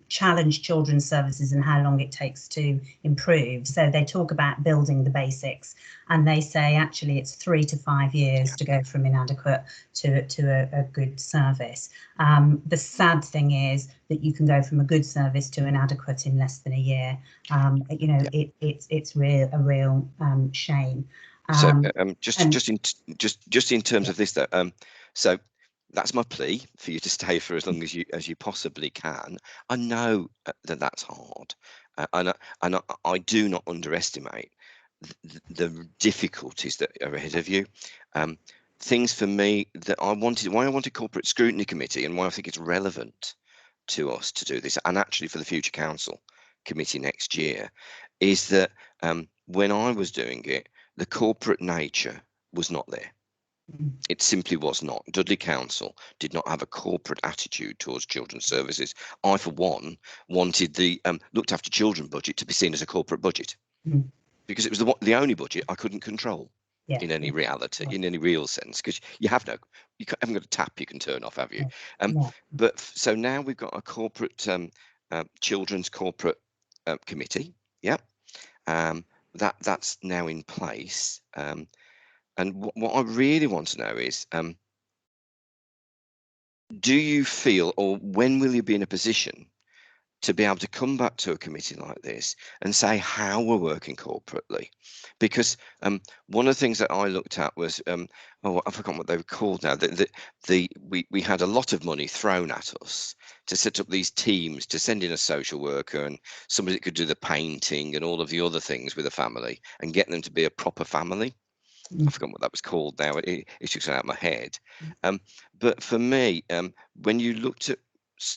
challenge children's services and how long it takes to improve. So they talk about building the basics, and they say actually it's 3 to 5 years to go from inadequate to a good service. The sad thing is that you can go from a good service to inadequate in less than a year. It's a real shame. Just in terms of this though, so that's my plea for you to stay for as long as you possibly can. I know that that's hard, and I do not underestimate the difficulties that are ahead of you. Things for me that why I wanted Corporate Scrutiny Committee, and why I think it's relevant to us to do this, and actually for the future council committee next year, is that when I was doing it, the corporate nature was not there. It simply was not. Dudley Council did not have a corporate attitude towards children's services. I, for one, wanted the looked after children budget to be seen as a corporate budget, because it was the only budget I couldn't control in any reality, in any real sense, because you haven't got a tap you can turn off, have you? But so now we've got a corporate children's corporate committee. Yeah, that's now in place. And what I really want to know is, do you feel, or when will you be in a position to be able to come back to a committee like this and say how we're working corporately? Because one of the things that I looked at was, oh, I forgot what they were called now. We had a lot of money thrown at us to set up these teams, to send in a social worker and somebody that could do the painting and all of the other things with a family and get them to be a proper family. I forgot what that was called now. It's just out of my head. But for me, when you looked at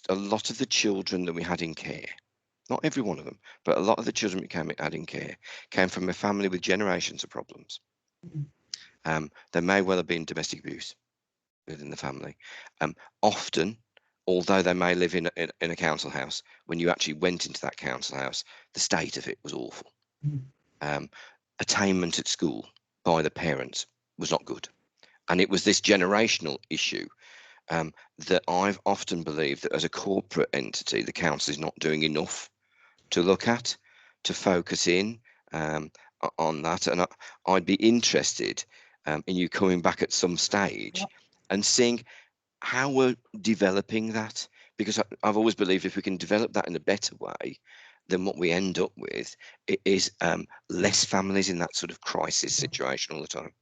a lot of the children that we had in care, not every one of them, but a lot of the children we had in care came from a family with generations of problems. There may well have been domestic abuse within the family. Often, although they may live in a council house, when you actually went into that council house, the state of it was awful. Attainment at school by the parents was not good. And it was this generational issue that I've often believed that as a corporate entity, the council is not doing enough to look at, to focus in on that. And I'd be interested in you coming back at some stage and seeing how we're developing that, because I've always believed if we can develop that in a better way, then what we end up with is less families in that sort of crisis situation all the time.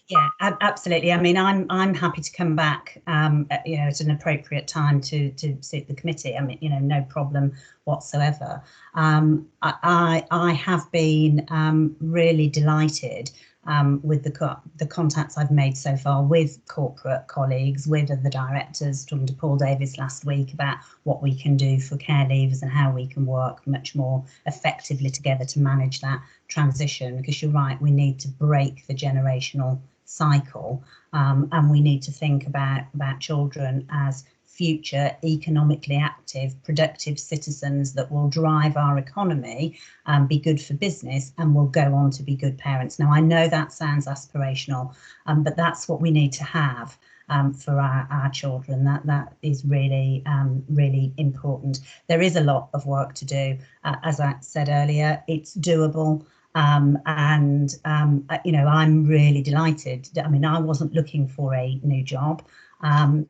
Yeah, absolutely. I mean, I'm happy to come back, at an appropriate time to suit the committee. I mean, no problem whatsoever. I have been really delighted with the contacts I've made so far with corporate colleagues, with the directors, talking to Paul Davis last week about what we can do for care leavers and how we can work much more effectively together to manage that transition. Because you're right, we need to break the generational cycle, and we need to think about children as future economically active, productive citizens that will drive our economy and be good for business and will go on to be good parents. Now, I know that sounds aspirational, but that's what we need to have for our children. That is really, really important. There is a lot of work to do. As I said earlier, it's doable. I'm really delighted. I mean, I wasn't looking for a new job. I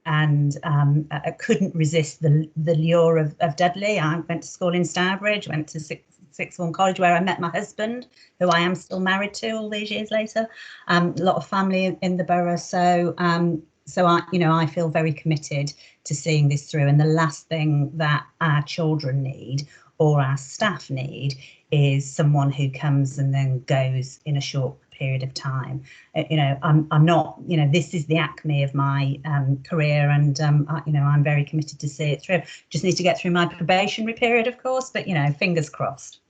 couldn't resist the lure of Dudley. I went to school in Stourbridge, went to sixth form college where I met my husband, who I am still married to all these years later. A lot of family in the borough, so I feel very committed to seeing this through. And the last thing that our children need or our staff need is someone who comes and then goes in a short period of time. I'm not, this is the acme of my career, and I'm very committed to see it through. Just need to get through my probationary period, of course, but fingers crossed.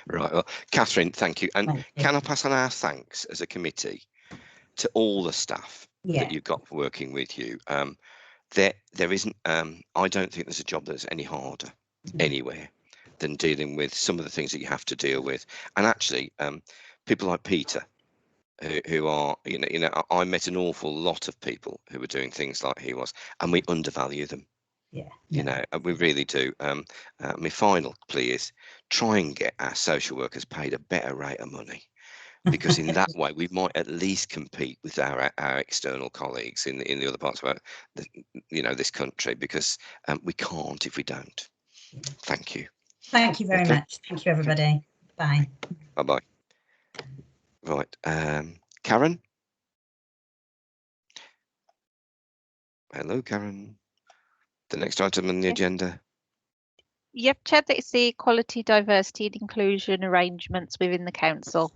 Right, well, Catherine, thank you. And can I pass on our thanks as a committee to all the staff that you've got working with you? There isn't, I don't think there's a job that's any harder anywhere than dealing with some of the things that you have to deal with. And actually, people like Peter, who are, I met an awful lot of people who were doing things like he was, and we undervalue them. We really do. My final plea is try and get our social workers paid a better rate of money, because in that way we might at least compete with our external colleagues in the other parts of this country, because we can't if we don't. Thank you. Thank you very much. Thank you, everybody. Bye. Bye-bye. Right, Karen? Hello, Karen. The next item on the agenda. Yep, Chair, that is the equality, diversity and inclusion arrangements within the council.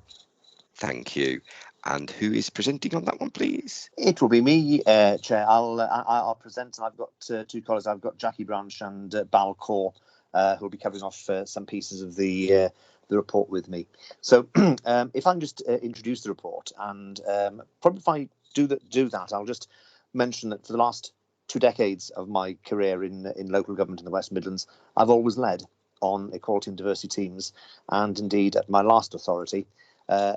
Thank you. And who is presenting on that one, please? It will be me, Chair. I'll present, and I've got two colleagues. I've got Jackie Branch and Bal Kaur, who will be covering off some pieces of the report with me. So, if I can just introduce the report, and probably if I do that, I'll just mention that for the last 2 decades of my career in local government in the West Midlands, I've always led on equality and diversity teams, and indeed at my last authority,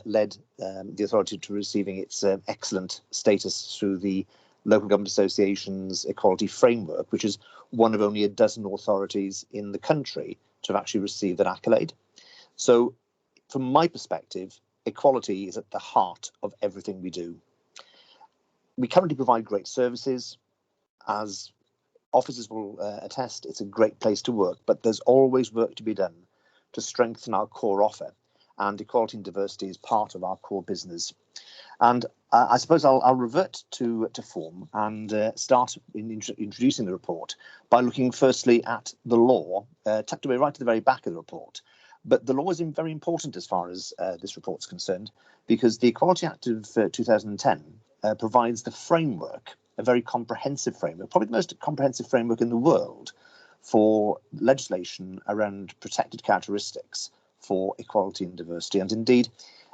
led the authority to receiving its excellent status through the Local Government Association's Equality Framework, which is one of only a dozen authorities in the country to have actually received that accolade. So, from my perspective, equality is at the heart of everything we do. We currently provide great services. As officers will attest, it's a great place to work, but there's always work to be done to strengthen our core offer, and equality and diversity is part of our core business. And I suppose I'll revert to form and start in introducing the report by looking firstly at the law, tucked away right to the very back of the report. But the law is very important as far as this report is concerned, because the Equality Act of 2010 provides the framework, a very comprehensive framework, probably the most comprehensive framework in the world for legislation around protected characteristics for equality and diversity. And indeed,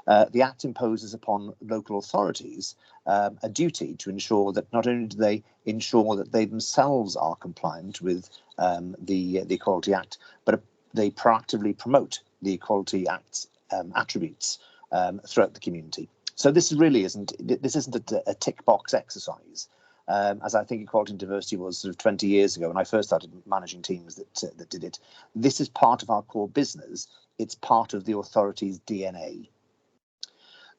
the Act imposes upon local authorities a duty to ensure that not only do they ensure that they themselves are compliant with the Equality Act, but they proactively promote the Equality Act's attributes throughout the community. So this really isn't a tick box exercise, as I think equality and diversity was sort of 20 years ago when I first started managing teams that did it. This is part of our core business. It's part of the authority's DNA.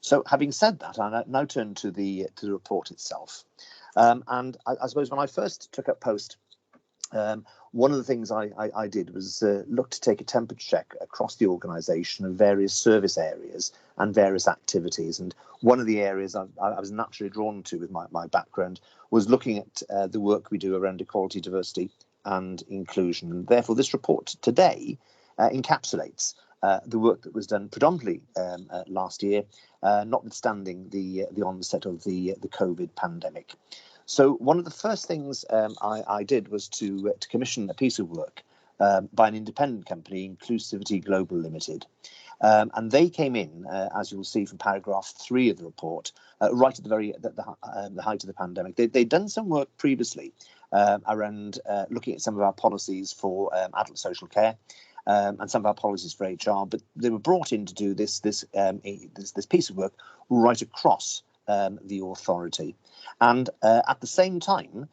So, having said that, I now turn to the report itself. And I suppose when I first took up post, one of the things I did was look to take a temperature check across the organisation of various service areas and various activities. And one of the areas I was naturally drawn to with my background was looking at the work we do around equality, diversity and inclusion. And therefore, this report today encapsulates the work that was done predominantly last year, notwithstanding the onset of the COVID pandemic. So one of the first things I did was to commission a piece of work by an independent company, Inclusivity Global Limited. And they came in, as you will see from paragraph 3 of the report, right at the height of the pandemic. They'd done some work previously around looking at some of our policies for adult social care and some of our policies for HR, but they were brought in to do this piece of work right across the authority. And at the same time,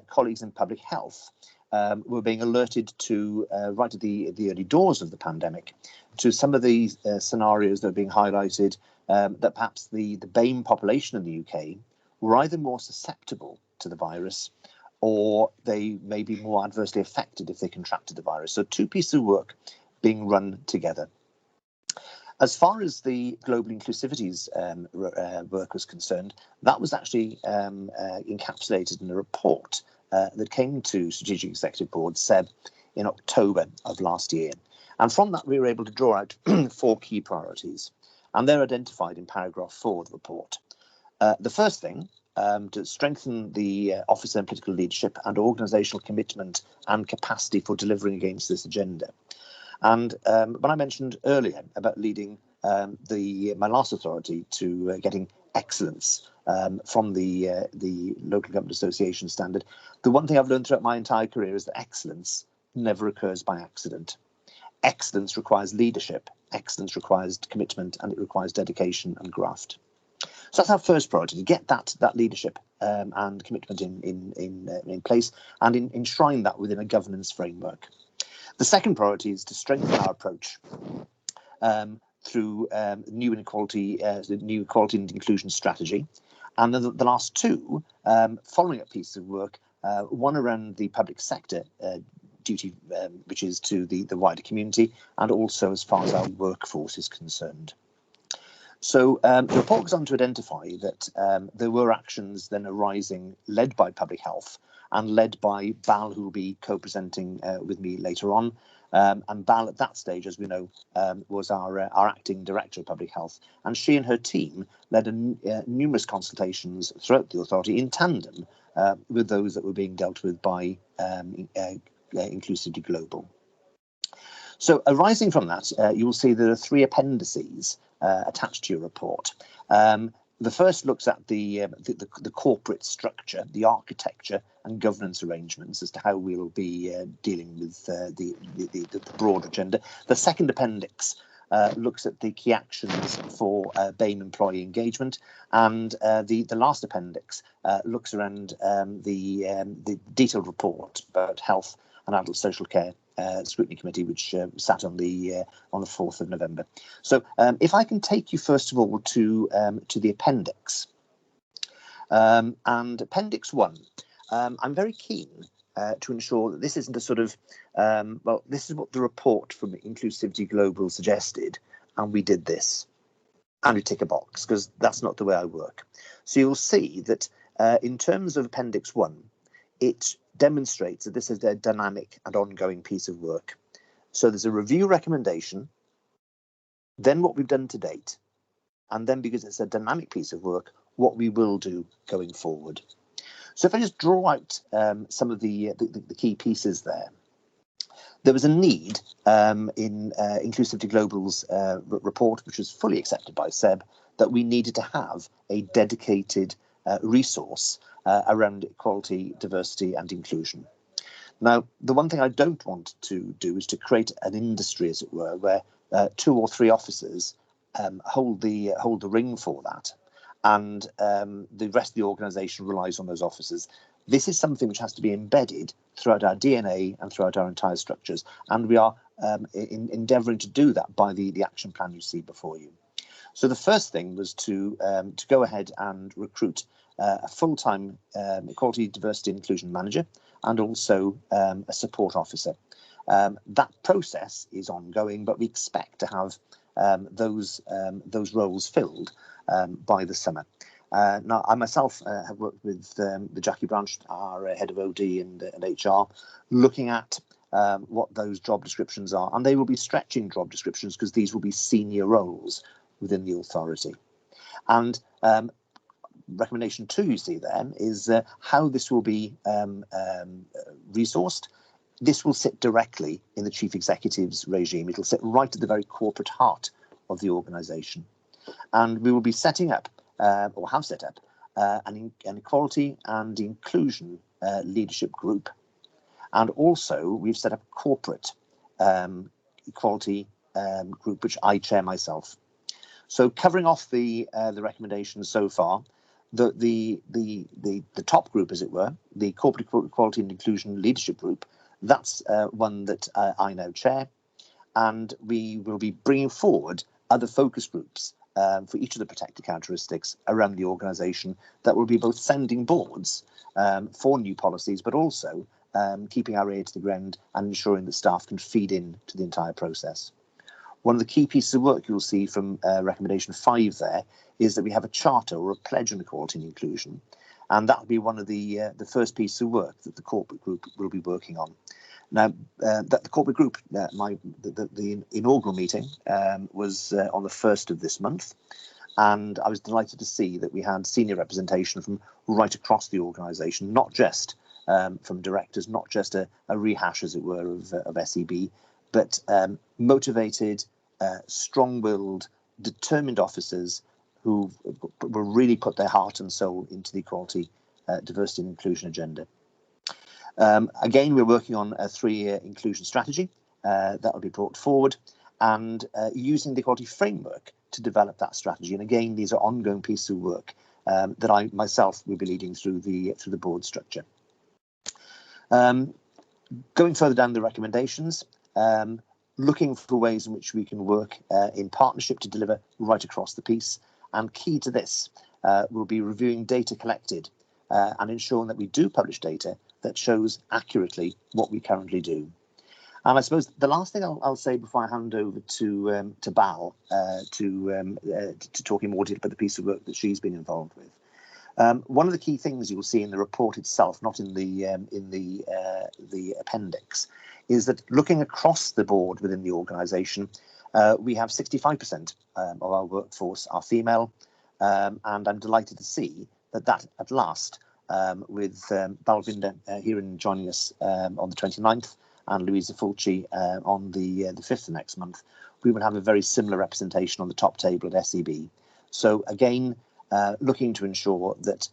colleagues in public health were being alerted to, right at the early doors of the pandemic, to some of the scenarios that are being highlighted, that perhaps the BAME population in the UK were either more susceptible to the virus or they may be more adversely affected if they contracted the virus. So 2 pieces of work being run together. As far as the global inclusivity's work was concerned, that was actually encapsulated in a report that came to Strategic Executive Board, SEB, in October of last year. And from that, we were able to draw out 4 key priorities. And they're identified in paragraph 4 of the report. The first thing, to strengthen the officer and political leadership and organisational commitment and capacity for delivering against this agenda. And when I mentioned earlier about leading my last authority to getting excellence from the Local Government Association standard, the one thing I've learned throughout my entire career is that excellence never occurs by accident. Excellence requires leadership, excellence requires commitment, and it requires dedication and graft. So that's our first priority, to get that leadership and commitment in place and enshrine that within a governance framework. The second priority is to strengthen our approach through the new equality and inclusion strategy. And then the last 2, following up pieces of work, one around the public sector duty, which is to the wider community, and also as far as our workforce is concerned. So the report goes on to identify that there were actions then arising led by public health and led by Bal, who will be co-presenting with me later on. And Bal, at that stage, as we know, was our acting director of public health, and she and her team led numerous consultations throughout the authority in tandem with those that were being dealt with by Inclusivity Global. So, arising from that, you will see there are 3 appendices attached to your report. The first looks at the corporate structure, the architecture and governance arrangements as to how we'll be dealing with the broad agenda. The second appendix looks at the key actions for BAME employee engagement, and the last appendix looks around the detailed report about health and adult social care Scrutiny Committee, which sat on the 4th of November. So, if I can take you first of all to the appendix, and Appendix 1, I'm very keen to ensure that this isn't a sort of well, this is what the report from Inclusivity Global suggested, and we did this, and we tick a box, because that's not the way I work. So you'll see that in terms of Appendix 1, it demonstrates that this is a dynamic and ongoing piece of work. So there's a review recommendation, then what we've done to date, and then, because it's a dynamic piece of work, what we will do going forward. So if I just draw out some of the key pieces there. There was a need in Inclusivity Global's report, which was fully accepted by SEB, that we needed to have a dedicated resource around equality, diversity and inclusion. Now, the one thing I don't want to do is to create an industry, as it were, where 2 or 3 officers hold the ring for that, and the rest of the organisation relies on those officers. This is something which has to be embedded throughout our DNA and throughout our entire structures, and we are endeavouring to do that by the action plan you see before you. So the first thing was to go ahead and recruit a full-time equality, diversity and inclusion manager, and also a support officer. That process is ongoing, but we expect to have those roles filled by the summer. Now, I myself have worked with the Jackie Branch, our head of OD and HR, looking at what those job descriptions are, and they will be stretching job descriptions because these will be senior roles within the authority. And recommendation 2 you see then is how this will be resourced. This will sit directly in the chief executive's regime. It'll sit right at the very corporate heart of the organisation, and we will be setting up or have set up an equality and inclusion leadership group, and also we've set up a corporate equality group, which I chair myself. So, covering off the recommendations so far, the top group, as it were, the Corporate Equality and Inclusion Leadership Group, that's one that I now chair, and we will be bringing forward other focus groups for each of the protected characteristics around the organisation that will be both sounding boards for new policies, but also keeping our ear to the ground and ensuring that staff can feed in to the entire process. One of the key pieces of work you'll see from recommendation 5 there is that we have a charter or a pledge on equality and inclusion, and that will be one of the first pieces of work that the corporate group will be working on. Now, the corporate group, the inaugural meeting was on the 1st of this month, and I was delighted to see that we had senior representation from right across the organisation, not just from directors, not just a rehash, as it were, of SEB, but motivated, strong-willed, determined officers who will really put their heart and soul into the equality, diversity and inclusion agenda. Again, we're working on a 3-year inclusion strategy that will be brought forward, and using the equality framework to develop that strategy. And again, these are ongoing pieces of work that I myself will be leading through the board structure. Going further down the recommendations, looking for ways in which we can work in partnership to deliver right across the piece. And key to this, we'll be reviewing data collected and ensuring that we do publish data that shows accurately what we currently do. And I suppose the last thing I'll say before I hand over to Bal to talk in more detail about the piece of work that she's been involved with. One of the key things you'll see in the report itself, not in the appendix, is that looking across the board within the organisation, we have 65% of our workforce are female, and I'm delighted to see that at last, with Balvinda here and joining us on the 29th, and Louisa Fulci on the 5th of next month, we will have a very similar representation on the top table at SEB. So again, looking to ensure that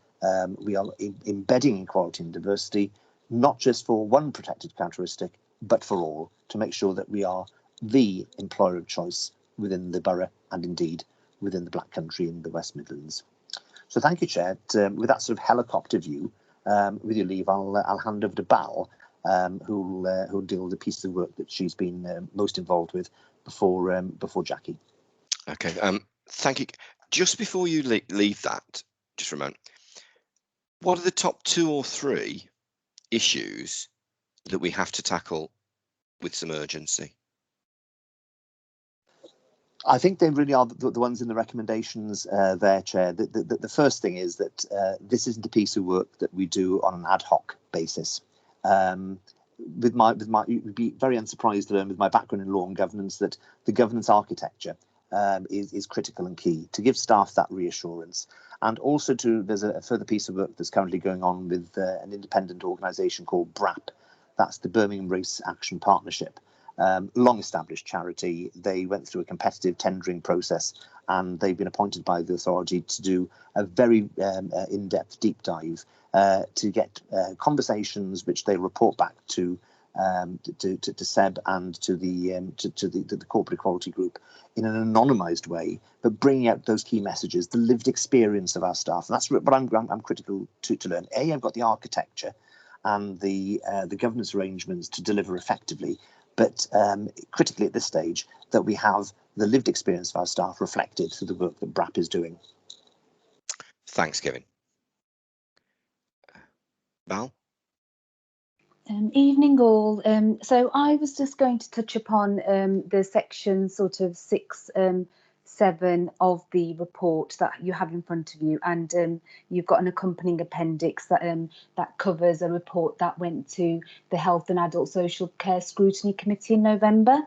we are embedding equality and diversity, not just for one protected characteristic, but for all, to make sure that we are the employer of choice within the borough and indeed within the Black Country in the West Midlands. So thank you, Chair. With that sort of helicopter view, with your leave, I'll hand over to Bal, who'll deal with the piece of work that she's been most involved with before Jackie. Okay, thank you. Just before you leave that, just for a moment, what are the top 2 or 3 issues that we have to tackle with some urgency? I think they really are the ones in the recommendations there, Chair. The first thing is that this isn't a piece of work that we do on an ad hoc basis. You'd be very unsurprised to learn with my background in law and governance that the governance architecture is critical and key to give staff that reassurance. And also there's a further piece of work that's currently going on with an independent organisation called BRAP. That's the Birmingham Race Action Partnership. Long-established charity. They went through a competitive tendering process and they've been appointed by the authority to do a very in-depth deep dive to get conversations which they report back to SEB and to the Corporate Equality Group in an anonymised way, but bringing out those key messages, the lived experience of our staff. And that's what I'm critical to learn. I've got the architecture and the governance arrangements to deliver effectively, but critically at this stage that we have the lived experience of our staff reflected through the work that BRAP is doing. Thanks, Kevin. Val? Evening all. So I was just going to touch upon the section sort of 6, 7 of the report that you have in front of you, and you've got an accompanying appendix that covers a report that went to the Health and Adult Social Care Scrutiny Committee in November.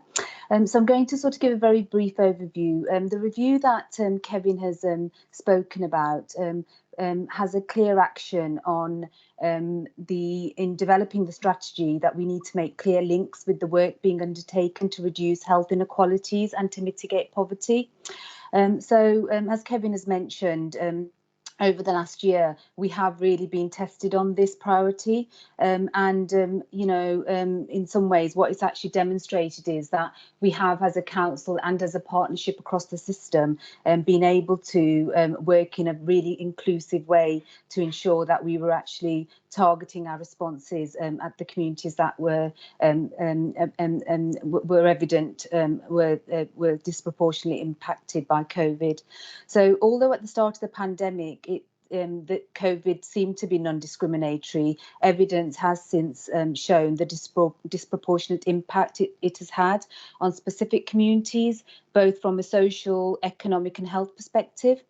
So I'm going to sort of give a very brief overview. The review that Kevin has spoken about has a clear action on in developing the strategy that we need to make clear links with the work being undertaken to reduce health inequalities and to mitigate poverty. So as Kevin has mentioned, over the last year, we have really been tested on this priority. You know, in some ways, what it's actually demonstrated is that we have, as a council and as a partnership across the system, been able to work in a really inclusive way to ensure that we were actually targeting our responses at the communities that were evident were disproportionately impacted by COVID. So although at the start of the pandemic that COVID seemed to be non-discriminatory, evidence has since shown the disproportionate impact it has had on specific communities, both from a social, economic and health perspective.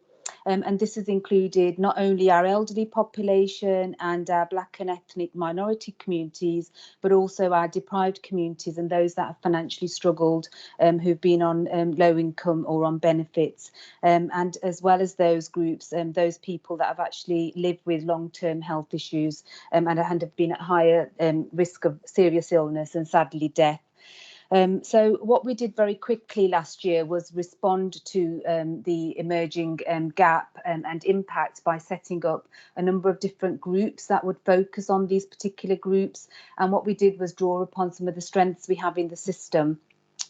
And this has included not only our elderly population and our Black and ethnic minority communities, but also our deprived communities and those that have financially struggled, who've been on low income or on benefits, and as well as those groups, those people that have actually lived with long-term health issues and have been at higher risk of serious illness and sadly death. So what we did very quickly last year was respond to the emerging gap and impact by setting up a number of different groups that would focus on these particular groups. And what we did was draw upon some of the strengths we have in the system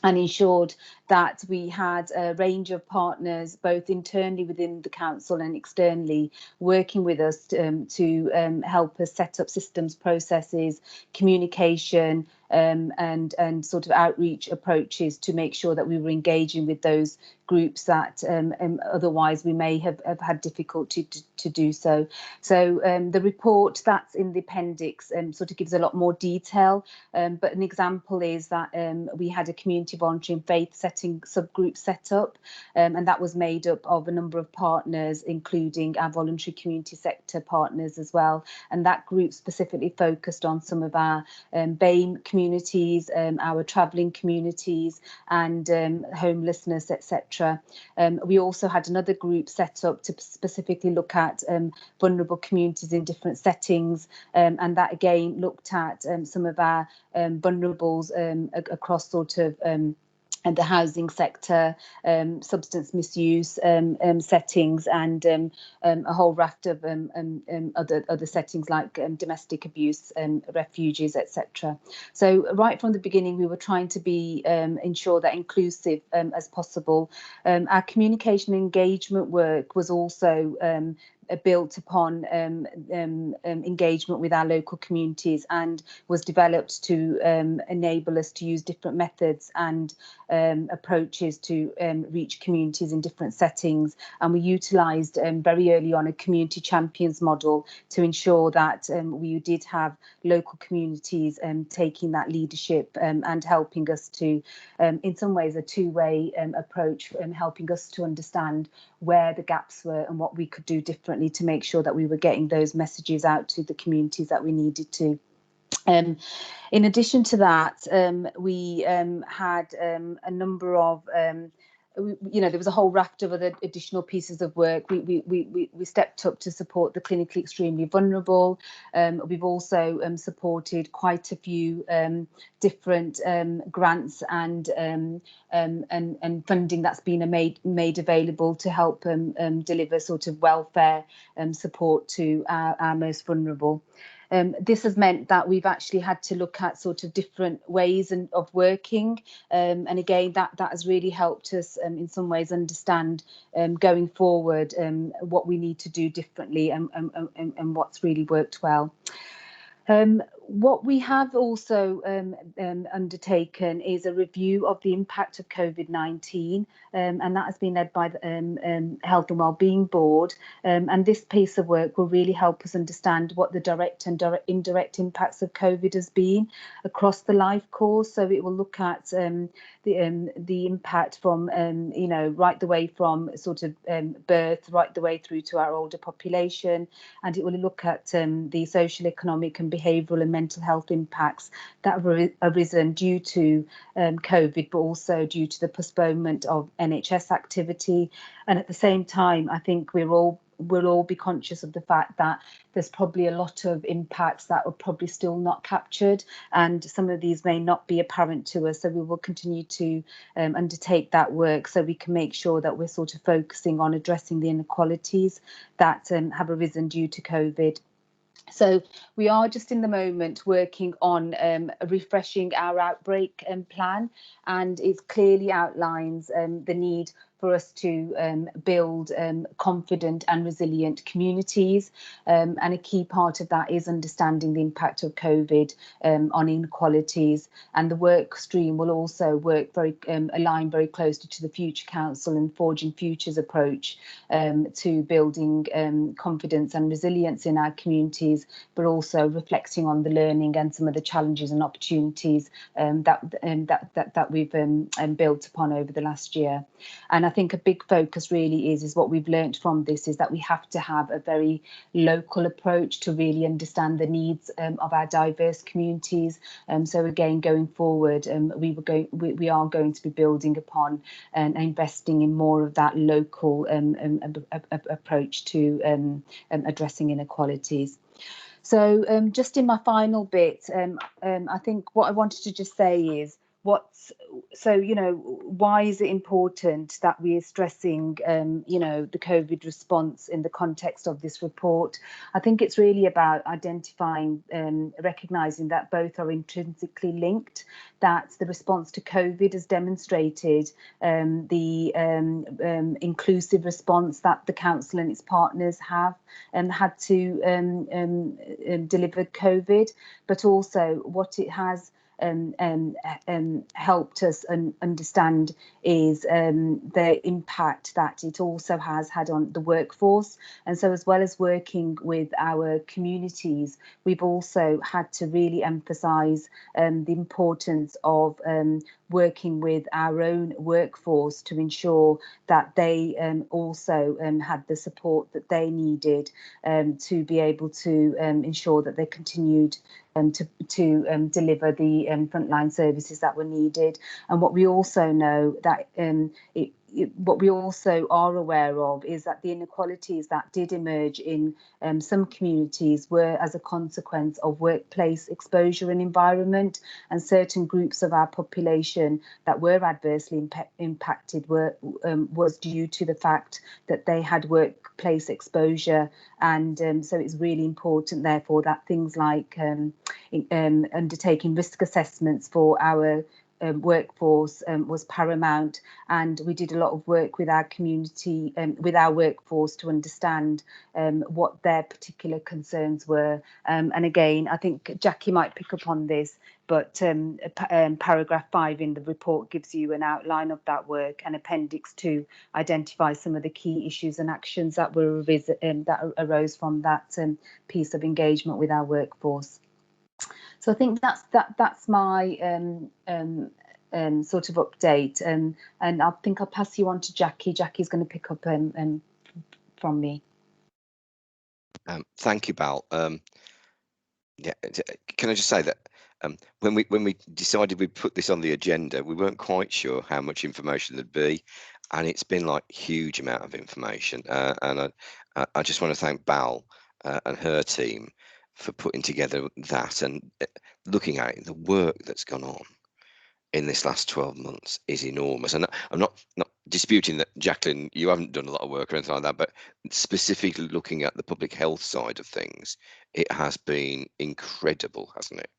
and ensured that we had a range of partners, both internally within the council and externally, working with us to help us set up systems, processes, communication, and sort of outreach approaches to make sure that we were engaging with those groups that otherwise we may have had difficulty to do so. So the report that's in the appendix sort of gives a lot more detail, but an example is that we had a community volunteering faith setting subgroup set up, and that was made up of a number of partners, including our voluntary community sector partners as well. And that group specifically focused on some of our BAME communities, our travelling communities, and homelessness, etc. We also had another group set up to specifically look at vulnerable communities in different settings, and that again looked at some of our vulnerables across sort of and the housing sector, substance misuse settings, and a whole raft of other settings like domestic abuse, refugees, etc. So right from the beginning, we were trying to be ensure that inclusive as possible. Our communication engagement work was also built upon engagement with our local communities and was developed to enable us to use different methods and approaches to reach communities in different settings. And we utilised very early on a community champions model to ensure that we did have local communities taking that leadership and helping us to, in some ways, a two-way approach, helping us to understand where the gaps were and what we could do differently to make sure that we were getting those messages out to the communities that we needed to. In addition to that, we had a number of there was a whole raft of other additional pieces of work. We stepped up to support the clinically extremely vulnerable. We've also supported quite a few different grants and funding that's been made available to help deliver sort of welfare support to our most vulnerable. This has meant that we've actually had to look at sort of different ways of working, and again that has really helped us in some ways understand going forward what we need to do differently and what's really worked well. What we have also undertaken is a review of the impact of COVID-19, and that has been led by the Health and Wellbeing Board. And this piece of work will really help us understand what the direct and indirect impacts of COVID has been across the life course. So it will look at the impact from right the way from sort of birth right the way through to our older population, and it will look at the social, economic, and behavioural and mental health impacts that have arisen due to COVID, but also due to the postponement of NHS activity. And at the same time, I think we'll all be conscious of the fact that there's probably a lot of impacts that are probably still not captured, and some of these may not be apparent to us. So we will continue to undertake that work so we can make sure that we're sort of focusing on addressing the inequalities that have arisen due to COVID. So we are just in the moment working on refreshing our outbreak plan, and it clearly outlines the need for us to build confident and resilient communities. And a key part of that is understanding the impact of COVID on inequalities. And the work stream will also work align very closely to the Future Council and Forging Futures approach to building confidence and resilience in our communities, but also reflecting on the learning and some of the challenges and opportunities that we've built upon over the last year. And I think a big focus really is what we've learned from this is that we have to have a very local approach to really understand the needs of our diverse communities. So again, going forward, we are going to be building upon and investing in more of that local approach to addressing inequalities. So just in my final bit, I think what I wanted to just say is why is it important that we are stressing, the COVID response in the context of this report? I think it's really about identifying, recognising that both are intrinsically linked, that the response to COVID has demonstrated the inclusive response that the Council and its partners have had to deliver COVID, but also what it has helped us understand is the impact that it also has had on the workforce. And so, as well as working with our communities, we've also had to really emphasise the importance of working with our own workforce to ensure that they also had the support that they needed to be able to ensure that they continued to deliver the frontline services that were needed. And what we also know that what we also are aware of is that the inequalities that did emerge in some communities were as a consequence of workplace exposure and environment, and certain groups of our population that were adversely impacted was due to the fact that they had workplace exposure. And so it's really important, therefore, that things like undertaking risk assessments for our workforce was paramount, and we did a lot of work with our community, with our workforce, to understand what their particular concerns were. And again, I think Jackie might pick up on this, but paragraph 5 in the report gives you an outline of that work, and Appendix 2 identifies some of the key issues and actions that were that arose from that piece of engagement with our workforce. So I think that's my sort of update, and I think I'll pass you on to Jackie. Jackie's going to pick up from me. Thank you, Bal. Yeah, can I just say that when we decided we'd put this on the agenda, we weren't quite sure how much information there'd be, and it's been like huge amount of information. And I just want to thank Bal and her team for putting together that, and looking at it, the work that's gone on in this last 12 months is enormous. And I'm not disputing that, Jacqueline, you haven't done a lot of work or anything like that, but specifically looking at the public health side of things, it has been incredible, hasn't it?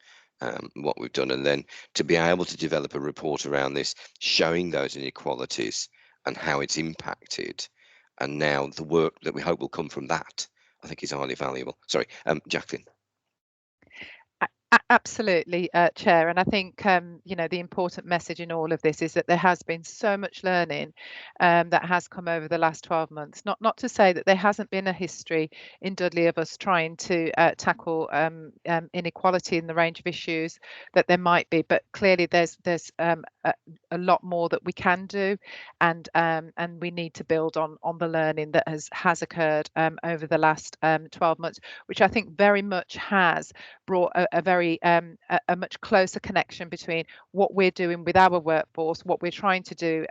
What we've done, and then to be able to develop a report around this, showing those inequalities and how it's impacted, and now the work that we hope will come from that, I think is highly valuable. Sorry, Jacqueline. Absolutely, Chair. And I think, you know, the important message in all of this is that there has been so much learning that has come over the last 12 months. Not to say that there hasn't been a history in Dudley of us trying to tackle inequality in the range of issues that there might be, but clearly there's a lot more that we can do, and we need to build on the learning that has occurred over the last 12 months, which I think very much has brought a much closer connection between what we're doing with our workforce, what we're trying to do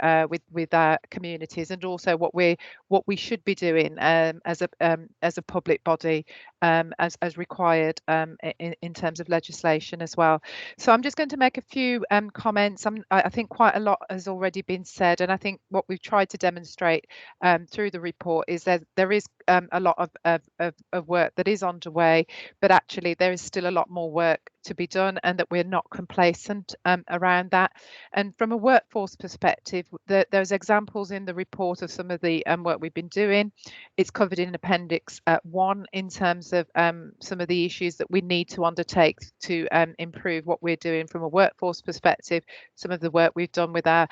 with our communities, and also what we should be doing as a public body, as required in terms of legislation as well. So I'm just going to make a few comments. I think quite a lot has already been said, and I think what we've tried to demonstrate through the report is that there is a lot of work that is underway, but actually there is still a lot more work to be done, and that we're not complacent around that. And from a workforce perspective, there's examples in the report of some of the work we've been doing. It's covered in Appendix 1 in terms of some of the issues that we need to undertake to improve what we're doing from a workforce perspective. Some of the work we've done with our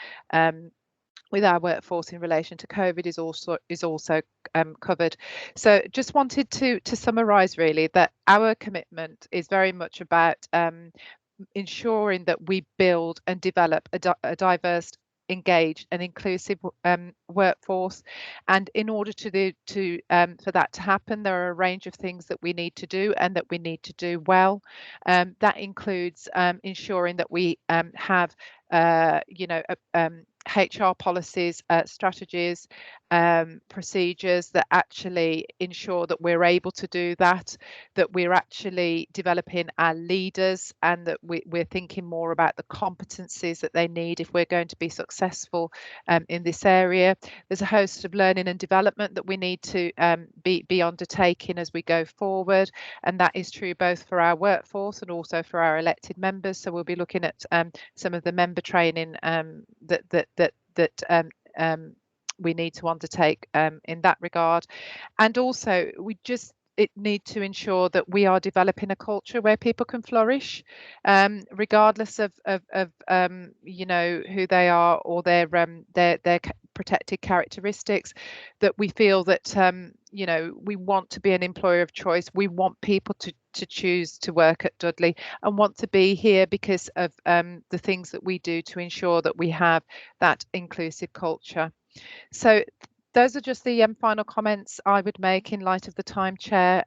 workforce in relation to COVID is also covered. So just wanted to summarise really that our commitment is very much about ensuring that we build and develop a diverse, engaged and inclusive workforce. And in order for that to happen, there are a range of things that we need to do, and that we need to do well. That includes ensuring that we have HR policies, strategies, procedures that actually ensure that we're able to do that we're actually developing our leaders, and that we're thinking more about the competencies that they need if we're going to be successful in this area. There's a host of learning and development that we need to be undertaking as we go forward, and that is true both for our workforce and also for our elected members. So we'll be looking at some of the member training that we need to undertake in that regard. And also we just need to ensure that we are developing a culture where people can flourish, regardless of you know, who they are or their protected characteristics. That we feel that you know, we want to be an employer of choice. We want people to choose to work at Dudley and want to be here because of the things that we do to ensure that we have that inclusive culture. So those are just the final comments I would make in light of the time, Chair.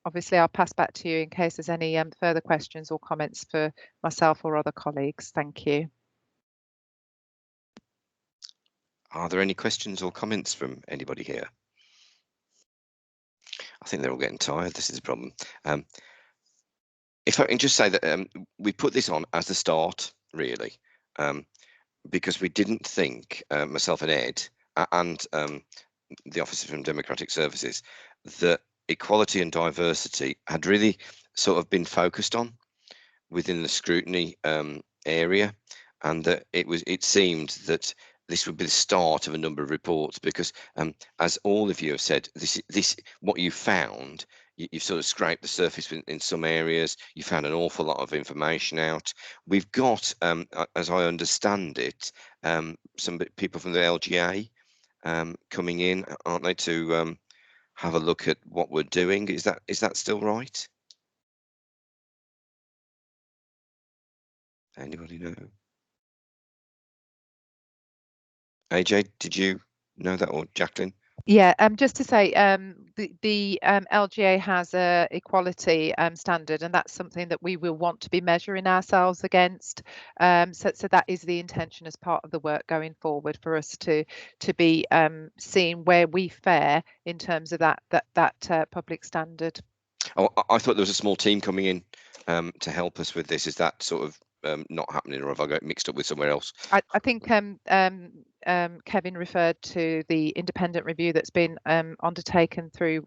Obviously, I'll pass back to you in case there's any further questions or comments for myself or other colleagues. Thank you. Are there any questions or comments from anybody here? I think they're all getting tired. This is a problem. If I can just say that we put this on as the start, really, because we didn't think, myself and Ed and the Officer from Democratic Services, that equality and diversity had really sort of been focused on within the scrutiny area, and that it seemed that this would be the start of a number of reports, because as all of you have said, this what you found, you've sort of scraped the surface in some areas. You found an awful lot of information out. We've got, as I understand it, some people from the LGA coming in, aren't they, to have a look at what we're doing? Is that still right? Anybody know? AJ, did you know that, or Jacqueline? Yeah, just to say, the LGA has a equality standard, and that's something that we will want to be measuring ourselves against. So that is the intention as part of the work going forward, for us to be seeing where we fare in terms of that public standard. Oh, I thought there was a small team coming in to help us with this. Is that sort of not happening, or have I got mixed up with somewhere else? I think Kevin referred to the independent review that's been undertaken through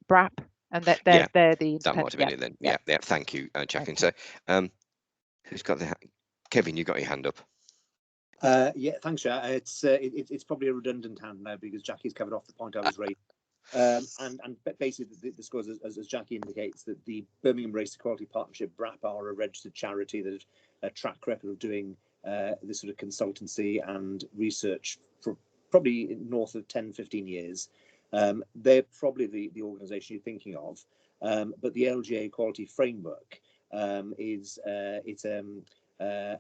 BRAP, and that they're the that might have been it then. Yeah. Thank you, Jacqueline. Okay. So, who's got the Kevin? You got your hand up. Yeah, thanks, Chair. It's probably a redundant hand now because Jackie's covered off the point I was raising. And basically, this goes as Jackie indicates, that the Birmingham Race Equality Partnership, BRAP, are a registered charity that have a track record of doing this sort of consultancy and research for probably north of 10-15 years. They're probably the organisation you're thinking of, but the LGA Equality Framework is a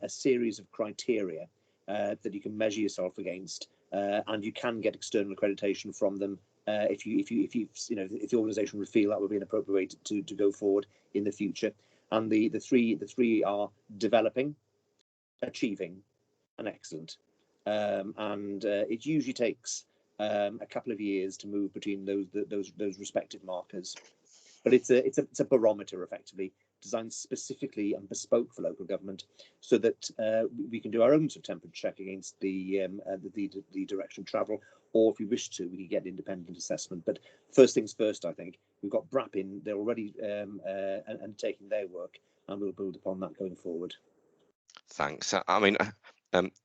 series of criteria that you can measure yourself against, and you can get external accreditation from them. If the organisation would feel that would be an appropriate way to go forward in the future. And the three are developing, achieving, and excellent. And it usually takes a couple of years to move between those respective markers. But it's a barometer, effectively designed specifically and bespoke for local government, so that we can do our own sort of temperature check against the direction of travel, or if we wish to, we can get independent assessment. But first things first, I think we've got BRAP in; they're already undertaking their work, and we'll build upon that going forward. Thanks. I mean,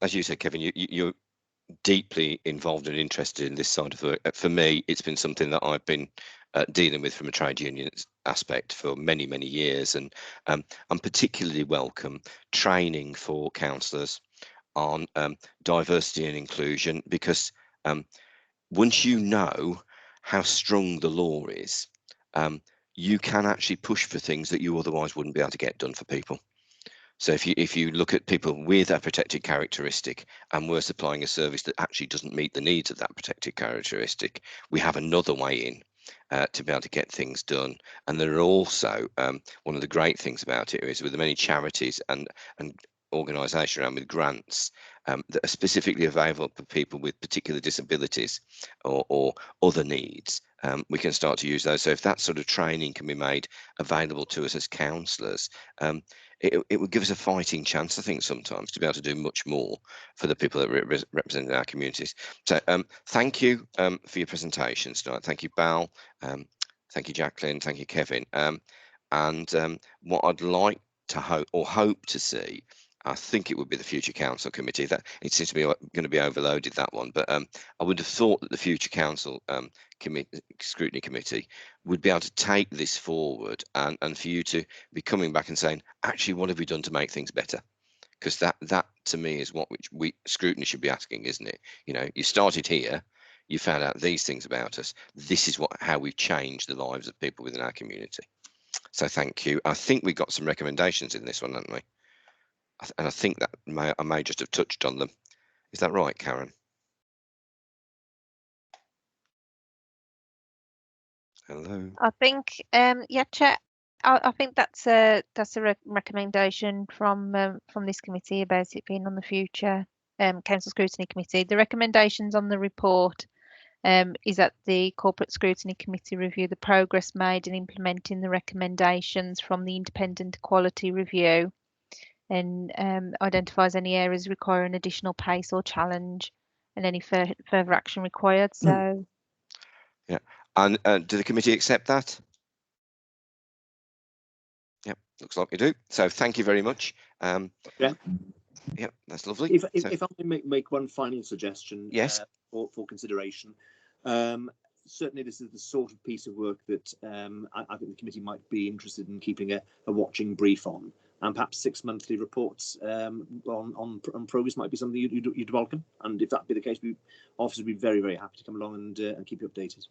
as you said, Kevin, you're deeply involved and interested in this side of work. For me, it's been something that I've been dealing with from a trade union aspect for many years, and I'm particularly welcome training for councillors on diversity and inclusion, because once you know how strong the law is, you can actually push for things that you otherwise wouldn't be able to get done for people. So if you look at people with a protected characteristic, and we're supplying a service that actually doesn't meet the needs of that protected characteristic, we have another way in to be able to get things done. And there are also one of the great things about it is, with the many charities and organisations around with grants that are specifically available for people with particular disabilities or other needs, we can start to use those. So if that sort of training can be made available to us as councillors, it would give us a fighting chance, I think, sometimes, to be able to do much more for the people that represent our communities. So thank you for your presentations tonight. Thank you, Bal. Thank you, Jacqueline. Thank you, Kevin. And what I'd like to hope to see I think it would be the Future Council Committee. That it seems to be going to be overloaded, that one. But I would have thought that the Future Council Scrutiny Committee would be able to take this forward and for you to be coming back and saying, actually, what have we done to make things better? Because that to me is what we scrutiny should be asking, isn't it? You know, you started here, you found out these things about us. This is how we've changed the lives of people within our community. So thank you. I think we got some recommendations in this one, haven't we? And I think that I may just have touched on them. Is that right, Karen? Hello. I think, yeah, Chair. I think that's a recommendation from this committee about it being on the Future Council Scrutiny Committee. The recommendations on the report is that the Corporate Scrutiny Committee review the progress made in implementing the recommendations from the Independent Quality Review, and identifies any areas requiring additional pace or challenge, and any further action required. So, yeah, and do the committee accept that? Yep, looks like we do. So thank you very much. Yeah, that's lovely. If I may make one final suggestion, yes, for consideration. Certainly, this is the sort of piece of work that I think the committee might be interested in keeping a watching brief on, and perhaps 6 monthly reports on progress might be something you'd welcome. And if that be the case, officers would be very, very happy to come along and keep you updated.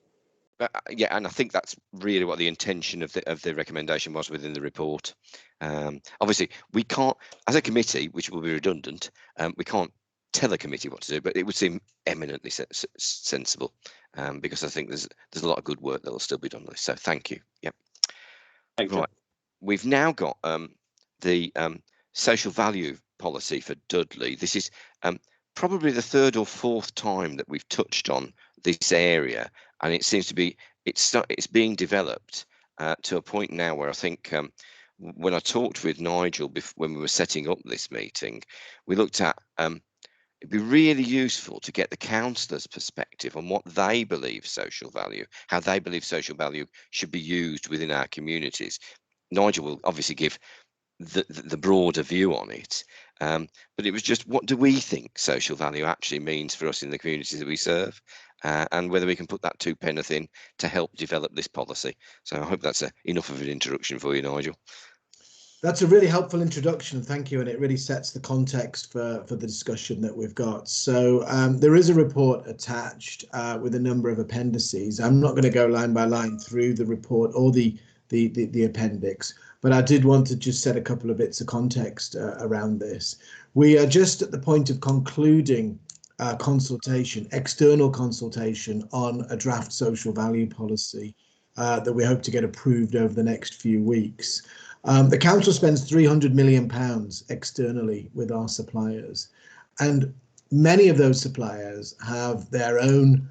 Yeah, and I think that's really what the intention of the recommendation was within the report. Obviously, we can't, as a committee, which will be redundant, we can't tell a committee what to do, but it would seem eminently sensible, because I think there's a lot of good work that will still be done on this. So thank you. Yep. Thank you. Right. We've now got the social value policy for Dudley. This is probably the third or fourth time that we've touched on this area, and it seems to be it's being developed to a point now where I think when I talked with Nigel when we were setting up this meeting, we looked at it'd be really useful to get the councillors' perspective on what they believe social value, how they believe social value should be used within our communities. Nigel will obviously give the broader view on it, but it was just, what do we think social value actually means for us in the communities that we serve, and whether we can put that 2 penneth in to help develop this policy. So I hope that's enough of an introduction for you, Nigel. That's a really helpful introduction, thank you, and it really sets the context for the discussion that we've got. So there is a report attached with a number of appendices. I'm not going to go line by line through the report or the appendix, but I did want to just set a couple of bits of context around this. We are just at the point of concluding consultation, external consultation on a draft social value policy that we hope to get approved over the next few weeks. The council spends £300 million externally with our suppliers, and many of those suppliers have their own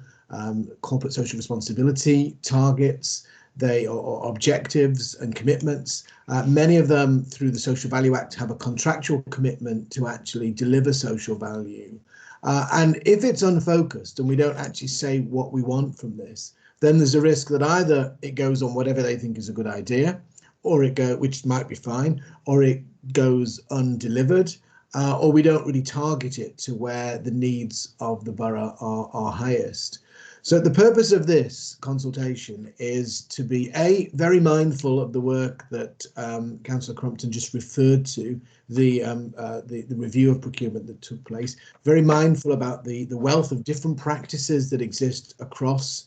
corporate social responsibility targets, or objectives and commitments. Many of them, through the Social Value Act, have a contractual commitment to actually deliver social value. And if it's unfocused and we don't actually say what we want from this, then there's a risk that either it goes on whatever they think is a good idea, or which might be fine, or it goes undelivered, or we don't really target it to where the needs of the borough are highest. So the purpose of this consultation is to be very mindful of the work that Councillor Crompton just referred to, the review of procurement that took place, very mindful about the wealth of different practices that exist across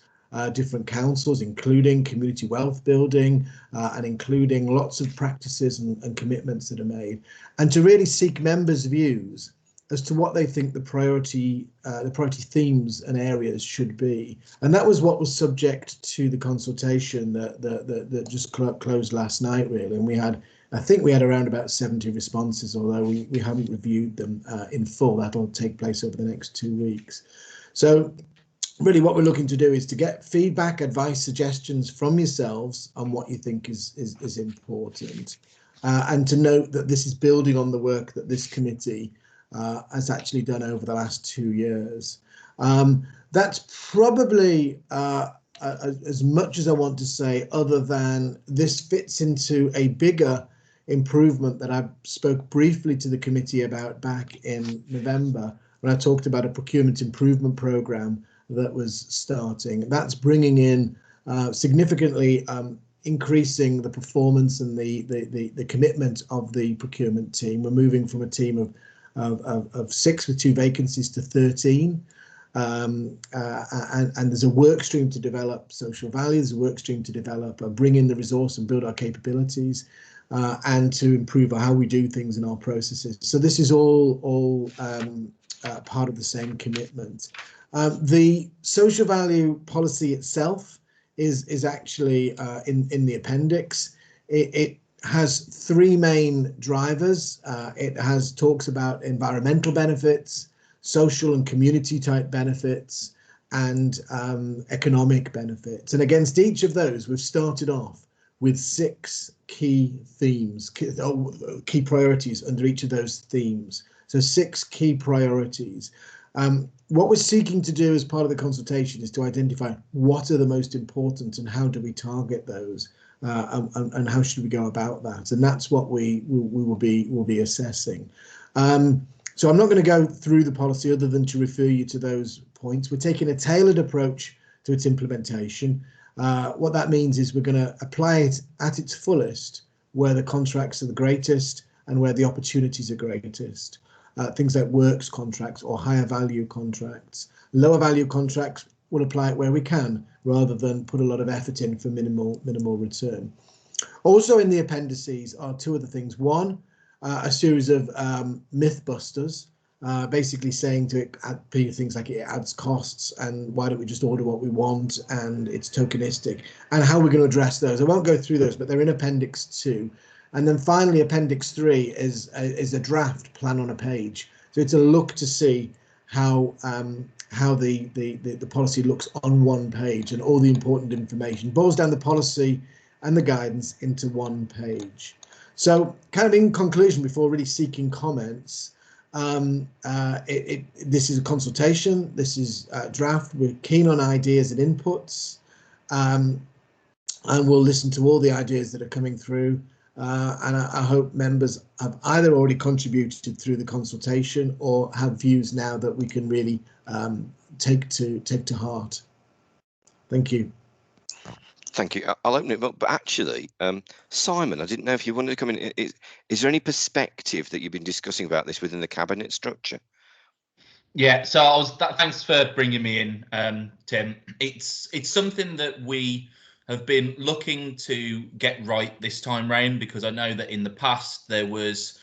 different councils, including community wealth building and including lots of practices and commitments that are made, and to really seek members' views as to what they think the priority themes and areas should be. And that was what was subject to the consultation that just closed last night, really. And I think we had around about 70 responses, although we haven't reviewed them in full. That'll take place over the next 2 weeks. So really what we're looking to do is to get feedback, advice, suggestions from yourselves on what you think is important, and to note that this is building on the work that this committee has actually done over the last 2 years. That's probably as much as I want to say, other than this fits into a bigger improvement that I spoke briefly to the committee about back in November when I talked about a procurement improvement program that was starting. That's bringing in significantly increasing the performance and the commitment of the procurement team. We're moving from a team of 6 with 2 vacancies to 13. And there's a work stream to develop social values, a work stream to develop, bring in the resource and build our capabilities, and to improve how we do things in our processes. So this is all part of the same commitment. The social value policy itself is actually in the appendix. It has 3 main drivers. It talks about environmental benefits, social and community type benefits, and economic benefits. And against each of those, we've started off with 6 key themes, key priorities under each of those themes. So 6 key priorities. What we're seeking to do as part of the consultation is to identify what are the most important and how do we target those, and how should we go about that. And that's what we will be assessing. So I'm not going to go through the policy other than to refer you to those points. We're taking a tailored approach to its implementation. What that means is we're going to apply it at its fullest where the contracts are the greatest and where the opportunities are greatest. Things like works contracts or higher value contracts. Lower value contracts will apply it where we can rather than put a lot of effort in for minimal return. Also in the appendices are 2 other things. One, a series of myth busters, basically saying to it things like it adds costs and why don't we just order what we want and it's tokenistic, and how we're going to address those. I won't go through those, but they're in Appendix 2. And then finally, Appendix 3 is a draft plan on a page. So it's a look to see how the policy looks on one page, and all the important information boils down the policy and the guidance into one page. So kind of in conclusion, before really seeking comments, this is a consultation, this is a draft. We're keen on ideas and inputs, and we'll listen to all the ideas that are coming through. And I hope members have either already contributed through the consultation or have views now that we can really take to heart. Thank you. Thank you. I'll open it up, but actually, Simon, I didn't know if you wanted to come in. Is there any perspective that you've been discussing about this within the cabinet structure? Yeah, so thanks for bringing me in, Tim. It's something that we have been looking to get right this time round, because I know that in the past there was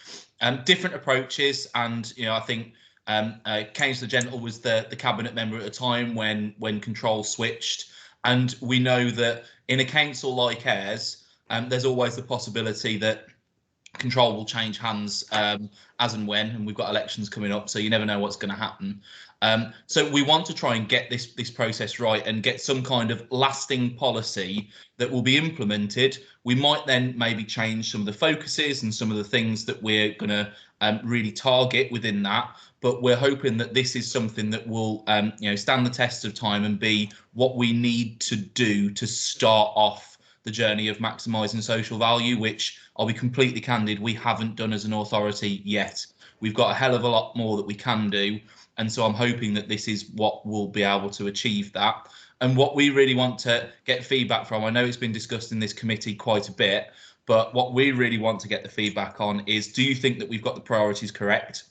different approaches, and I think Councillor Gentle was the cabinet member at a time when control switched, and we know that in a council like ours, there's always the possibility that control will change hands as and when, and we've got elections coming up, so you never know what's going to happen. So we want to try and get this process right and get some kind of lasting policy that will be implemented. We might then maybe change some of the focuses and some of the things that we're going to really target within that. But we're hoping that this is something that will stand the test of time and be what we need to do to start off the journey of maximising social value, which, I'll be completely candid, we haven't done as an authority yet. We've got a hell of a lot more that we can do. And so I'm hoping that this is what will be able to achieve that. And what we really want to get feedback from, I know it's been discussed in this committee quite a bit, but what we really want to get the feedback on is, do you think that we've got the priorities correct?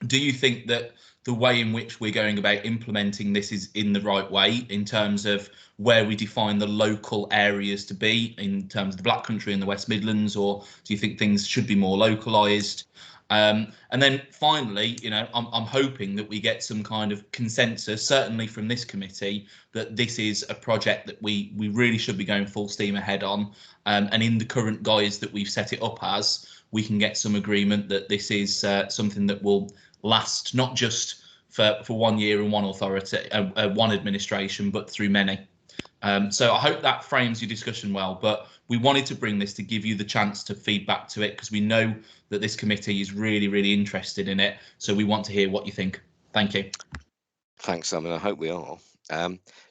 Do you think that the way in which we're going about implementing this is in the right way in terms of where we define the local areas to be in terms of the Black Country and the West Midlands, or do you think things should be more localised? And then finally, I'm hoping that we get some kind of consensus, certainly from this committee, that this is a project that we really should be going full steam ahead on. And in the current guise that we've set it up as, we can get some agreement that this is something that will last not just for 1 year and one authority, one administration, but through many. So I hope that frames your discussion well, but we wanted to bring this to give you the chance to feedback to it, because we know that this committee is really, really interested in it. So we want to hear what you think. Thank you. Thanks, Simon. I hope we are.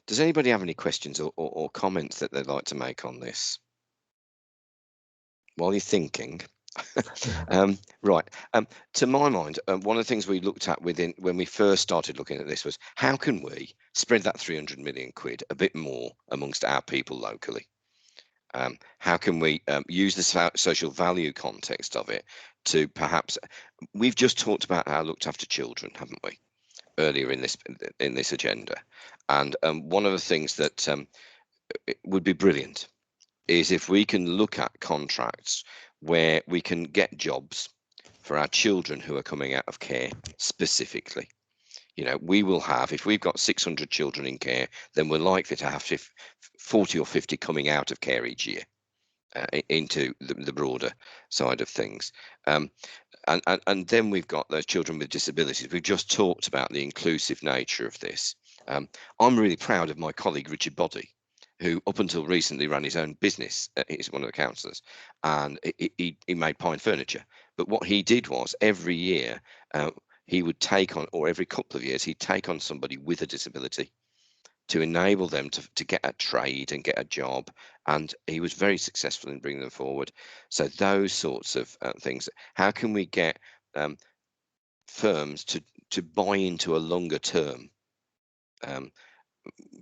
Does anybody have any questions or comments that they'd like to make on this? While you're thinking, Right. To my mind, one of the things we looked at when we first started looking at this was how can we spread that 300 million quid a bit more amongst our people locally? How can we use the social value context of it to perhaps, we've just talked about how looked after children, haven't we, earlier in this agenda? And one of the things that it would be brilliant is if we can look at contracts where we can get jobs for our children who are coming out of care specifically. You know, we will have, if we've got 600 children in care, then we're likely to have 40 or 50 coming out of care each year into the broader side of things. And then we've got those children with disabilities. We've just talked about the inclusive nature of this. I'm really proud of my colleague, Richard Boddy, who up until recently ran his own business. He's one of the councillors, and he made pine furniture. But what he did was every year he would take on, or every couple of years, he'd take on somebody with a disability to enable them to get a trade and get a job. And he was very successful in bringing them forward. So those sorts of things, how can we get firms to buy into a longer term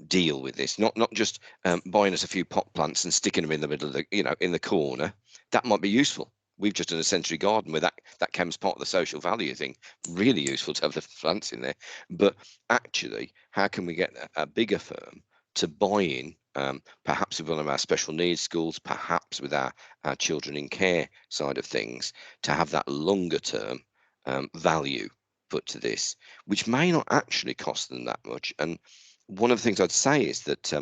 deal with this, not just buying us a few pot plants and sticking them in the middle of the, in the corner? That might be useful. We've just done a century garden where that came as part of the social value thing. Really useful to have the plants in there. But actually, how can we get a bigger firm to buy in, perhaps with one of our special needs schools, perhaps with our children in care side of things, to have that longer term value put to this, which may not actually cost them that much. And one of the things I'd say is that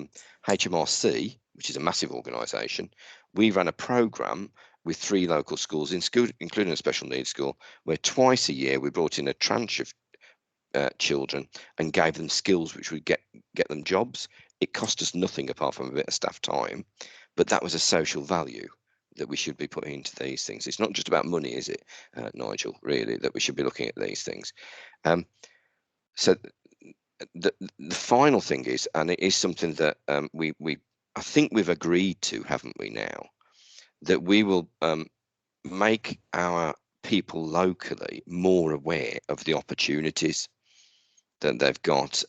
HMRC, which is a massive organisation, we ran a programme with 3 local schools, including a special needs school, where twice a year we brought in a tranche of children and gave them skills which would get them jobs. It cost us nothing apart from a bit of staff time, but that was a social value that we should be putting into these things. It's not just about money, is it, Nigel, really, that we should be looking at these things. So the final thing is, and it is something that I think we've agreed to, haven't we now, that we will make our people locally more aware of the opportunities that they've got.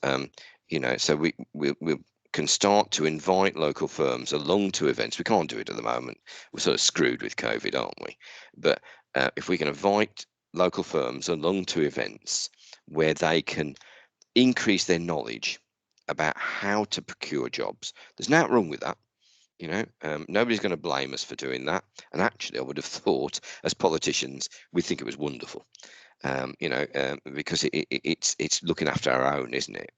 So we can start to invite local firms along to events. We can't do it at the moment. We're sort of screwed with COVID, aren't we? But if we can invite local firms along to events where they can increase their knowledge about how to procure jobs, there's nothing wrong with that. Nobody's going to blame us for doing that. And actually, I would have thought, as politicians, we think it was wonderful. Because it's looking after our own, isn't it?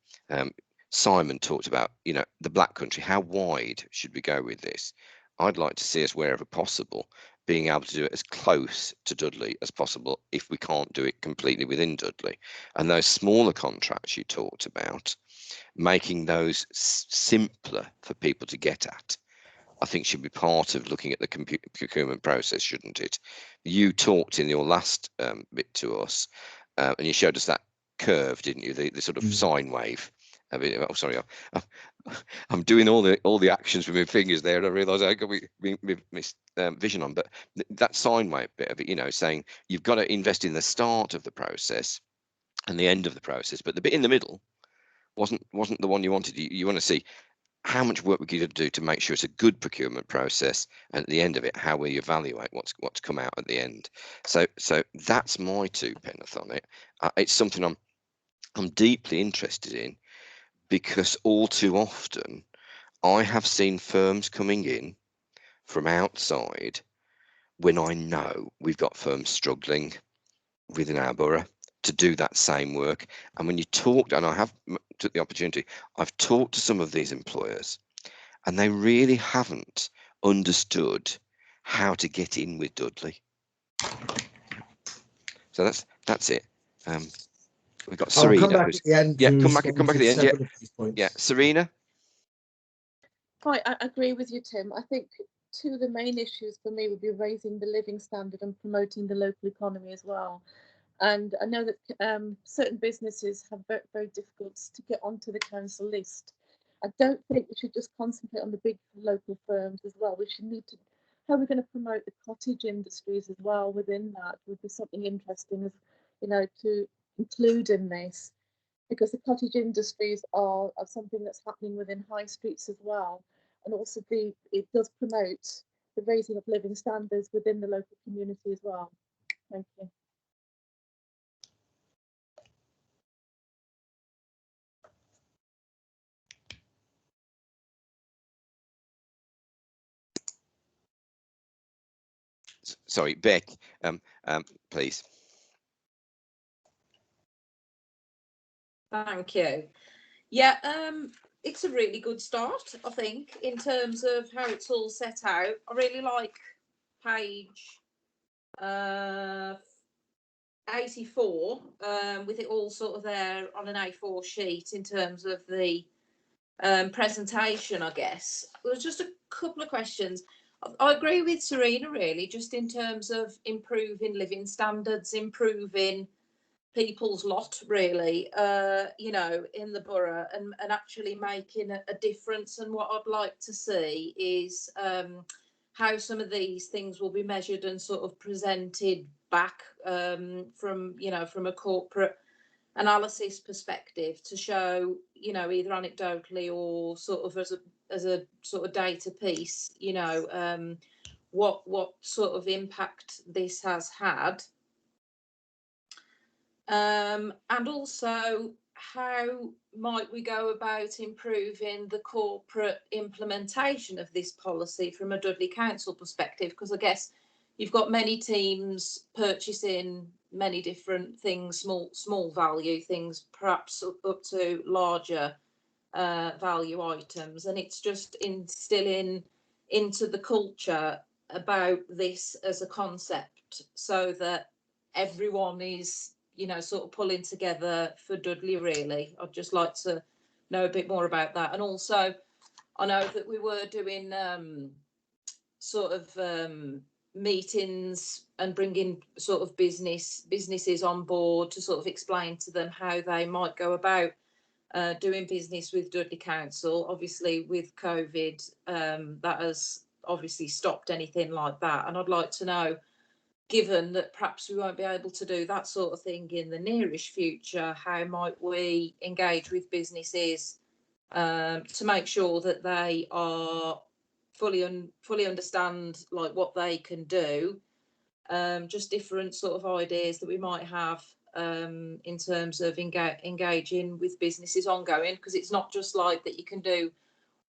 Simon talked about, the Black Country. How wide should we go with this? I'd like to see us, wherever possible, being able to do it as close to Dudley as possible if we can't do it completely within Dudley. And those smaller contracts you talked about, making those simpler for people to get at, I think should be part of looking at the procurement process, shouldn't it? You talked in your last bit to us, and you showed us that curve, didn't you? The sort of sine wave. I'm doing all the actions with my fingers there, and I realise I got my vision on. But that sine wave bit of it, saying you've got to invest in the start of the process and the end of the process, but the bit in the middle wasn't the one you wanted. You want to see how much work we could do to make sure it's a good procurement process, and at the end of it, how we evaluate what's come out at the end. So that's my 2 pence on it. It's something I'm deeply interested in, because all too often I have seen firms coming in from outside when I know we've got firms struggling within our borough to do that same work. And when you talk, and I have took the opportunity, I've talked to some of these employers, and they really haven't understood how to get in with Dudley. So that's it. We've got Serena. I'll come back at the end. Yeah, come back at the end. Yeah, Serena. Right, I agree with you, Tim. I think 2 of the main issues for me would be raising the living standard and promoting the local economy as well. And I know that certain businesses have very, very difficult to get onto the council list. I don't think we should just concentrate on the big local firms as well. We should need to how we're going to promote the cottage industries as well within that would be something interesting, as you know, to include in this, because the cottage industries are something that's happening within high streets as well, and also it does promote the raising of living standards within the local community as well. Thank you. Sorry, Beck, please. Thank you. Yeah, it's a really good start, I think, in terms of how it's all set out. I really like page 84, with it all sort of there on an A4 sheet in terms of the presentation, I guess. There was just a couple of questions. I agree with Serena, really, just in terms of improving living standards, improving people's lot, really, you know, in the borough, and actually making a difference. And what I'd like to see is how some of these things will be measured and sort of presented back from, you know, from a corporate analysis perspective, to show, you know, either anecdotally or sort of as a sort of data piece, you know, what sort of impact this has had. And also, how might we go about improving the corporate implementation of this policy from a Dudley Council perspective? Because I guess you've got many teams purchasing many different things, small value things, perhaps up to larger value items, and it's just instilling into the culture about this as a concept, so that everyone is, you know, sort of pulling together for Dudley, really. I'd just like to know a bit more about that. And also, I know that we were doing sort of meetings and bringing sort of businesses on board to sort of explain to them how they might go about doing business with Dudley Council. Obviously, with COVID, that has obviously stopped anything like that. And I'd like to know, given that perhaps we won't be able to do that sort of thing in the nearish future, how might we engage with businesses to make sure that they are fully understand like what they can do, just different sort of ideas that we might have in terms of engaging with businesses ongoing, because it's not just like that you can do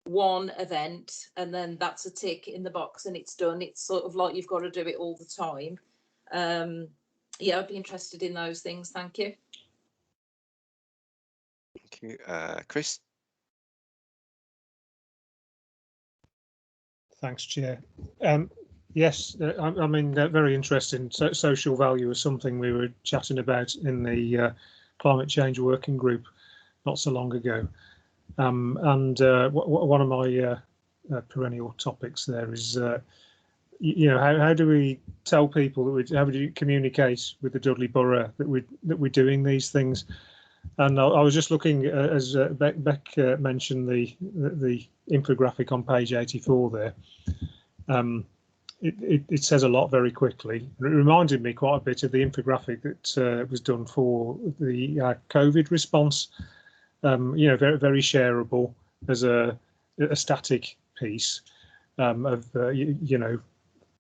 one event and then that's a tick in the box and it's done. It's sort of like you've got to do it all the time. Yeah, I'd be interested in those things. Thank you. Thank you. Chris? Thanks, Chair. Yes, I mean, very interesting. Social value is something we were chatting about in the climate change working group not so long ago. And one of my perennial topics there is, you know, how do we tell people that how do you communicate with the Dudley Borough that we're doing these things? And I was just looking, as Beck mentioned, the infographic on page 84 there. It says a lot very quickly. It reminded me quite a bit of the infographic that was done for the COVID response. You know, very shareable as a static piece of you know,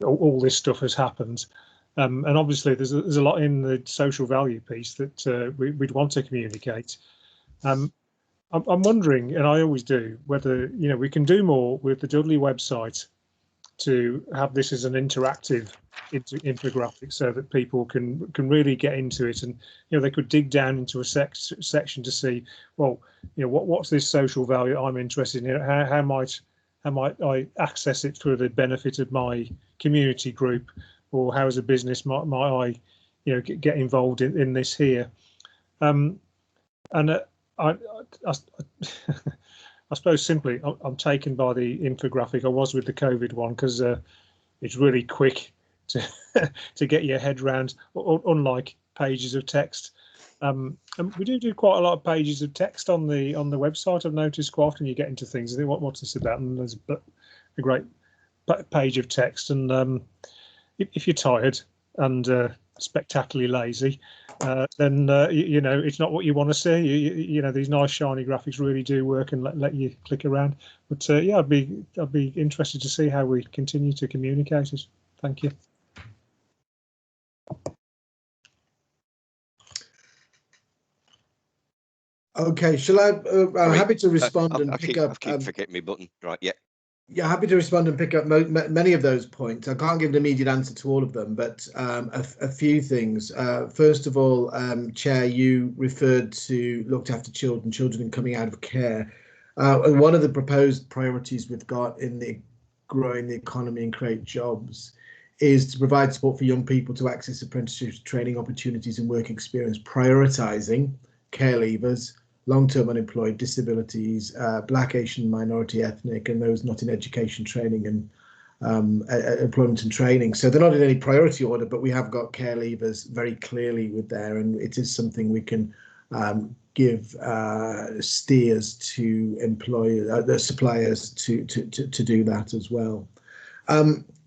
all this stuff has happened, and obviously there's a lot in the social value piece that we'd want to communicate. I'm wondering, and I always do, whether, you know, we can do more with the Dudley website to have this as an interactive infographic, so that people can really get into it, and, you know, they could dig down into a section to see, well, you know, what's this social value I'm interested in? How might I access it for the benefit of my community group, or how as a business might I, you know, get involved in this here? And I suppose simply I'm taken by the infographic. I was with the COVID one because it's really quick to get your head round, unlike pages of text. And we do quite a lot of pages of text on the website. I've noticed quite often you get into things and think, what's this about? And there's a great page of text, and if you're tired and spectacularly lazy, then you know, it's not what you want to see. You know, these nice shiny graphics really do work and let you click around. But yeah, I'd be interested to see how we continue to communicate it. Thank you. Okay, shall I? I'm happy to respond and pick up. I keep forgetting my button. Right, yeah. Yeah, happy to respond and pick up many of those points. I can't give an immediate answer to all of them, but a few things. First of all, Chair, you referred to looked after children coming out of care. And one of the proposed priorities we've got in the growing the economy and create jobs is to provide support for young people to access apprenticeships, training opportunities and work experience, prioritising care leavers, long-term unemployed, disabilities, Black, Asian, minority, ethnic, and those not in education, training and employment and training. So they're not in any priority order, but we have got care leavers very clearly with there, and it is something we can give steers to employers, the suppliers to do that as well.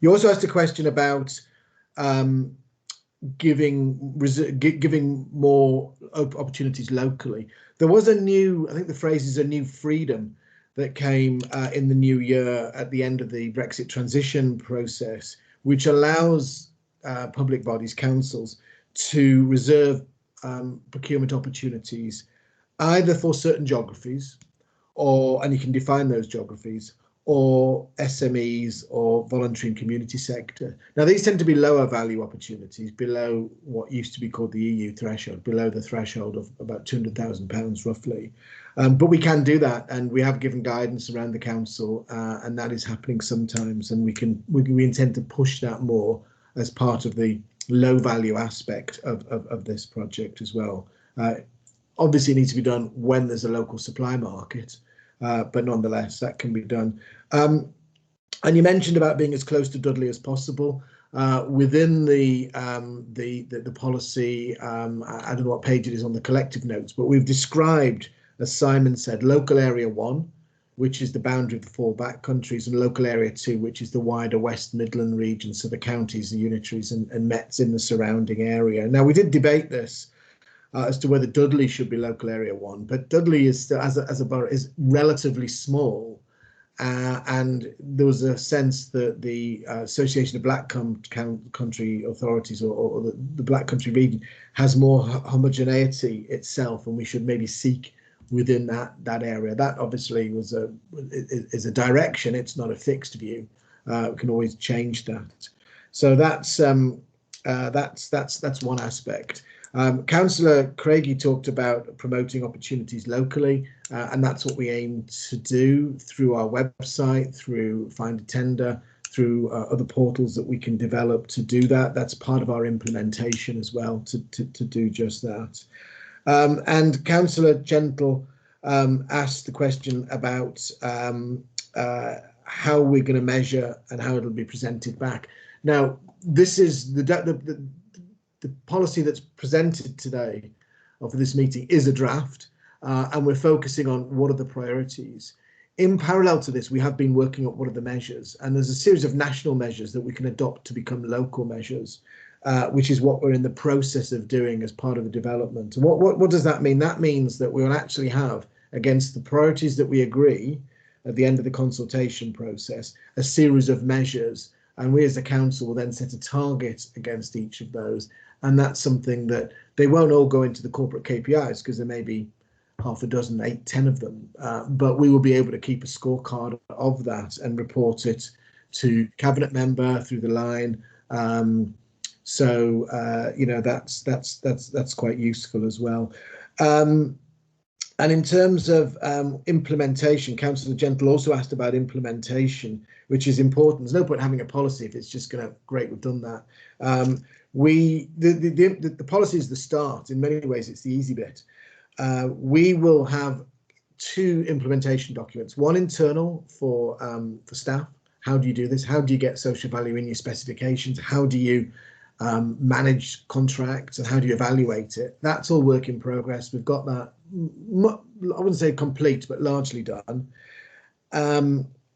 You also asked a question about giving more opportunities locally. There was a new, I think the phrase is a new freedom that came in the new year at the end of the Brexit transition process, which allows public bodies, councils, to reserve procurement opportunities either for certain geographies, and you can define those geographies, or SMEs or voluntary and community sector. Now, these tend to be lower value opportunities below what used to be called the EU threshold, below the threshold of about £200,000 roughly. But we can do that, and we have given guidance around the council, and that is happening sometimes, and we intend to push that more as part of the low value aspect of this project as well. Obviously, it needs to be done when there's a local supply market, but nonetheless, that can be done. And you mentioned about being as close to Dudley as possible. Within the policy, I don't know what page it is on the collective notes, but we've described, as Simon said, local area 1, which is the boundary of the 4 back countries, and local area 2, which is the wider West Midland region, so the counties, the unitaries and Mets in the surrounding area. Now, we did debate this as to whether Dudley should be local area 1, but Dudley is still, as a borough, is relatively small, and there was a sense that the Association of Black Country Authorities, or the Black Country region, has more homogeneity itself, and we should maybe seek within that area. That obviously is a direction. It's not a fixed view. We can always change that. So that's one aspect. Councillor Craigie talked about promoting opportunities locally, and that's what we aim to do through our website, through Find a Tender, through other portals that we can develop to do that. That's part of our implementation as well, to do just that. And Councillor Gentle asked the question about how we're going to measure and how it'll be presented back. Now, this is the policy that's presented today, or for this meeting, is a draft, and we're focusing on what are the priorities. In parallel to this, we have been working on what are the measures, and there's a series of national measures that we can adopt to become local measures, which is what we're in the process of doing as part of the development. And what does that mean? That means that we will actually have, against the priorities that we agree at the end of the consultation process, a series of measures, and we as a council will then set a target against each of those. And that's something that they won't all go into the corporate KPIs, because there may be half a dozen, 8, 10 of them, but we will be able to keep a scorecard of that and report it to cabinet member through the line. You know, that's quite useful as well. And in terms of implementation, Councillor Gentle also asked about implementation, which is important. There's no point having a policy if it's just going to, great, we've done that. The policy is the start. In many ways, it's the easy bit. We will have 2 implementation documents, one internal for staff. How do you do this? How do you get social value in your specifications? How do you manage contracts, and how do you evaluate it? That's all work in progress. We've got that, I wouldn't say complete, but largely done.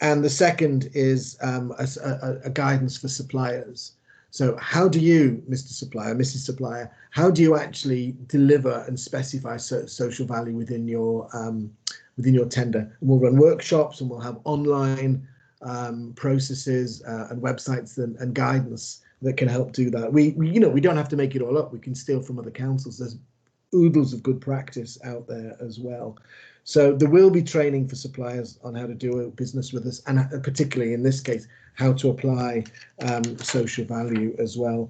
And the second is a guidance for suppliers. So how do you, Mr. Supplier, Mrs. Supplier, how do you actually deliver and specify social value within your tender? And we'll run workshops, and we'll have online processes and websites and guidance that can help do that. We don't have to make it all up. We can steal from other councils. There's oodles of good practice out there as well. So there will be training for suppliers on how to do business with us, and particularly in this case, how to apply social value as well.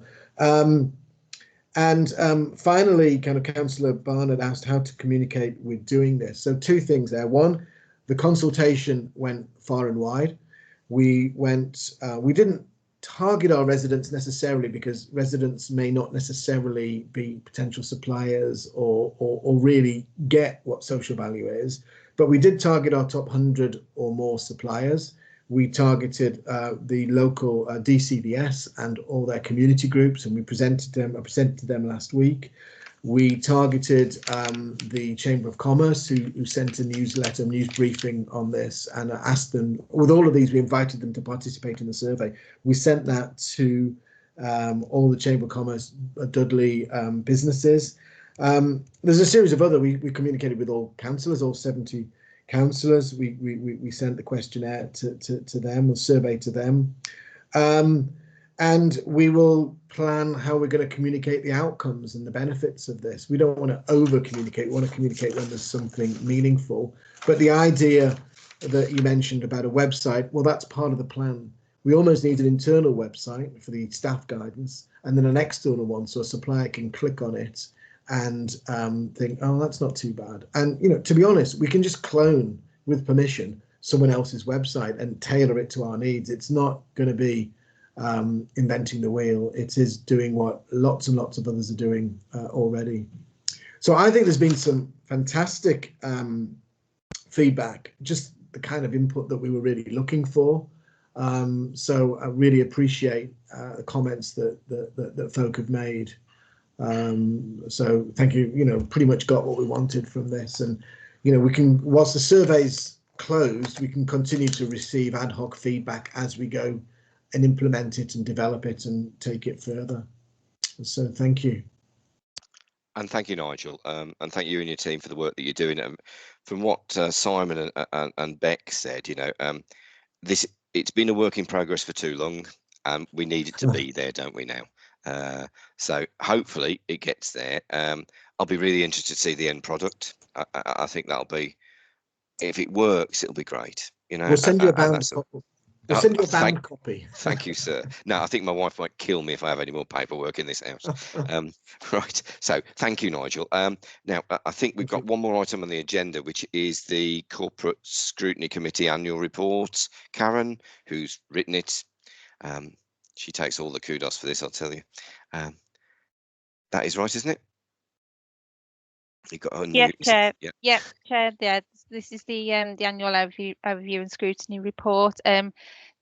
Finally, kind of Councillor Barnett asked how to communicate with doing this. So two things there. One, the consultation went far and wide. We didn't target our residents necessarily, because residents may not necessarily be potential suppliers or really get what social value is, but we did target our top 100 or more suppliers. We targeted the local DCVS and all their community groups, and we presented them. I presented to them last week. We targeted the Chamber of Commerce, who sent a newsletter, news briefing on this, and asked them, with all of these, we invited them to participate in the survey. We sent that to all the Chamber of Commerce, Dudley businesses. There's a series of other, we communicated with all councillors, all 70 councillors. We sent the questionnaire to them, the survey to them. And we will plan how we're going to communicate the outcomes and the benefits of this. We don't want to over communicate. We want to communicate when there's something meaningful. But the idea that you mentioned about a website, well, that's part of the plan. We almost need an internal website for the staff guidance, and then an external one so a supplier can click on it and think, oh, that's not too bad. And, to be honest, we can just clone, with permission, someone else's website and tailor it to our needs. It's not going to be inventing the wheel. It is doing what lots and lots of others are doing already. So I think there's been some fantastic feedback, just the kind of input that we were really looking for. So I really appreciate the comments that folk have made. So thank you. Pretty much got what we wanted from this, and we can, whilst the survey's closed, we can continue to receive ad hoc feedback as we go and implement it and develop it and take it further. So thank you. And thank you, Nigel, and thank you and your team for the work that you're doing. From what Simon and Beck said, it's been a work in progress for too long, and we need it to be there, don't we now? So hopefully it gets there. I'll be really interested to see the end product. I think that'll be, if it works, it'll be great. We'll send you a bound copy. We'll send you a bound copy. Thank you, sir. No, I think my wife might kill me if I have any more paperwork in this house. Right. So thank you, Nigel. Now, I think we've got one more item on the agenda, which is the Corporate Scrutiny Committee annual report. Karen, who's written it, she takes all the kudos for this, I'll tell you. That is right, isn't it? You got on yeah, mute. Chair. Yeah, Chair. Yeah, this is the annual overview and scrutiny report.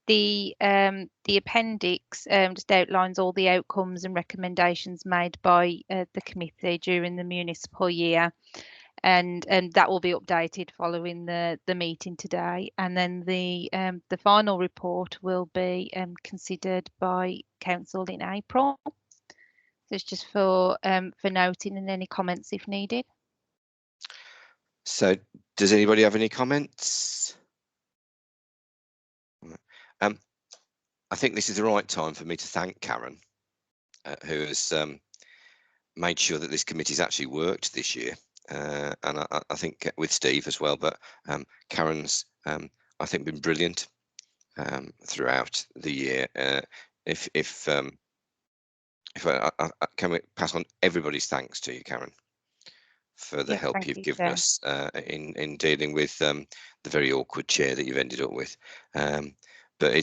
The appendix just outlines all the outcomes and recommendations made by the committee during the municipal year, and that will be updated following the meeting today. And then the final report will be considered by council in April. So it's just for noting and any comments if needed. So does anybody have any comments? I think this is the right time for me to thank Karen, who has made sure that this committee's actually worked this year, and I think with Steve as well. But Karen's, I think, been brilliant throughout the year. Can we pass on everybody's thanks to you, Karen, for the help you've given us in dealing with the very awkward chair that you've ended up with. But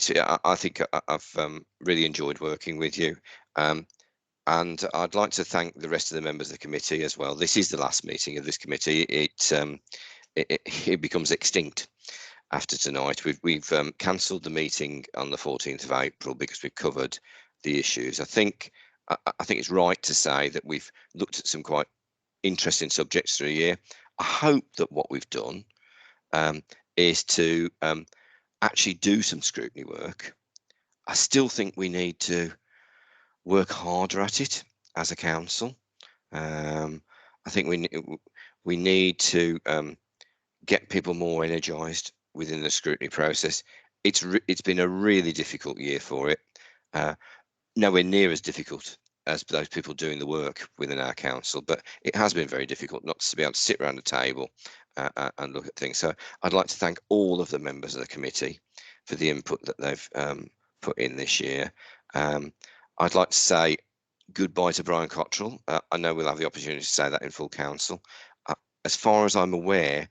I think I've really enjoyed working with you, and I'd like to thank the rest of the members of the committee as well. This is the last meeting of this committee. It becomes extinct after tonight. We've cancelled the meeting on the 14th of April because we've covered the issues. I think it's right to say that we've looked at some quite interesting subjects through a year. I hope that what we've done is to actually do some scrutiny work. I still think we need to work harder at it as a council. I think we need to get people more energised within the scrutiny process. It's been a really difficult year for it. Nowhere near as difficult as those people doing the work within our council, but it has been very difficult not to be able to sit around a table and look at things. So I'd like to thank all of the members of the committee for the input that they've put in this year. I'd like to say goodbye to Brian Cottrell. I know we'll have the opportunity to say that in full council. As far as I'm aware,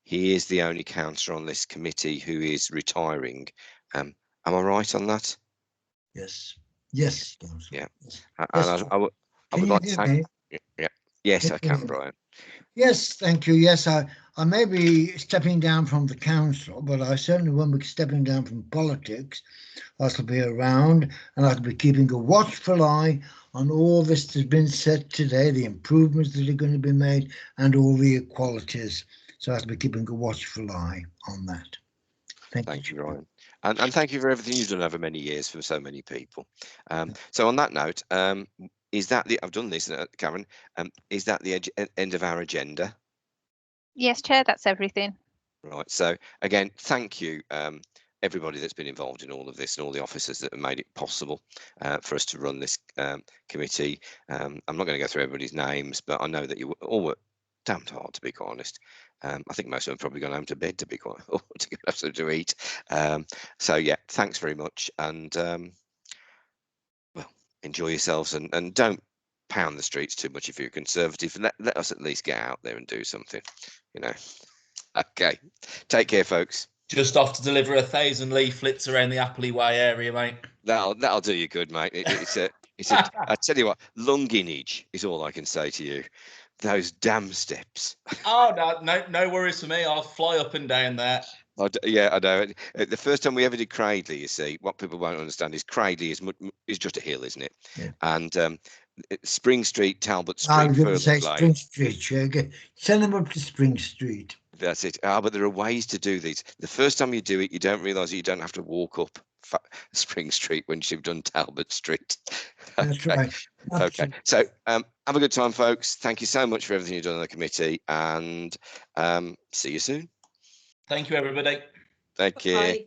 he is the only councillor on this committee who is retiring. Am I right on that? Yes. Yes. Yeah. Yes. And I would like to thank. Yeah. Yes, I can, Brian. Yes, thank you. Yes, I may be stepping down from the council, but I certainly won't be stepping down from politics. I shall be around, and I'll be keeping a watchful eye on all this that has been said today, the improvements that are going to be made, and all the equalities. So I'll be keeping a watchful eye on that. Thank you, Ryan. And thank you for everything you've done over many years for so many people. So on that note, is that I've done this, Karen, is that the end of our agenda? Yes, Chair, that's everything. Right. So again, thank you, everybody that's been involved in all of this and all the officers that have made it possible for us to run this committee. I'm not going to go through everybody's names, but I know that you all work damned hard, to be quite honest. I think most of them have probably gone home to bed, to be quite, or to have something to eat. So yeah, thanks very much, and well, enjoy yourselves, and don't pound the streets too much if you're conservative. Let us at least get out there and do something, you know. Okay, take care, folks. Just off to deliver 1,000 leaflets around the Appley Way area, mate. That'll do you good, mate. It's a I tell you what, lunginage is all I can say to you. Those damn steps. Oh no worries for me. I'll fly up and down there. Yeah, I know. The first time we ever did Cradley, you see, what people won't understand is Cradley is just a hill, isn't it? Yeah. And Spring Street, Talbot Street, I was going to say Lane. Spring Street. Send them up to Spring Street. That's it. But there are ways to do these. The first time you do it, you don't realise that you don't have to walk up Spring Street when you've done Talbot Street. That's right. Okay. So have a good time, folks. Thank you so much for everything you've done on the committee, and see you soon. Thank you, everybody. Thank you. Bye.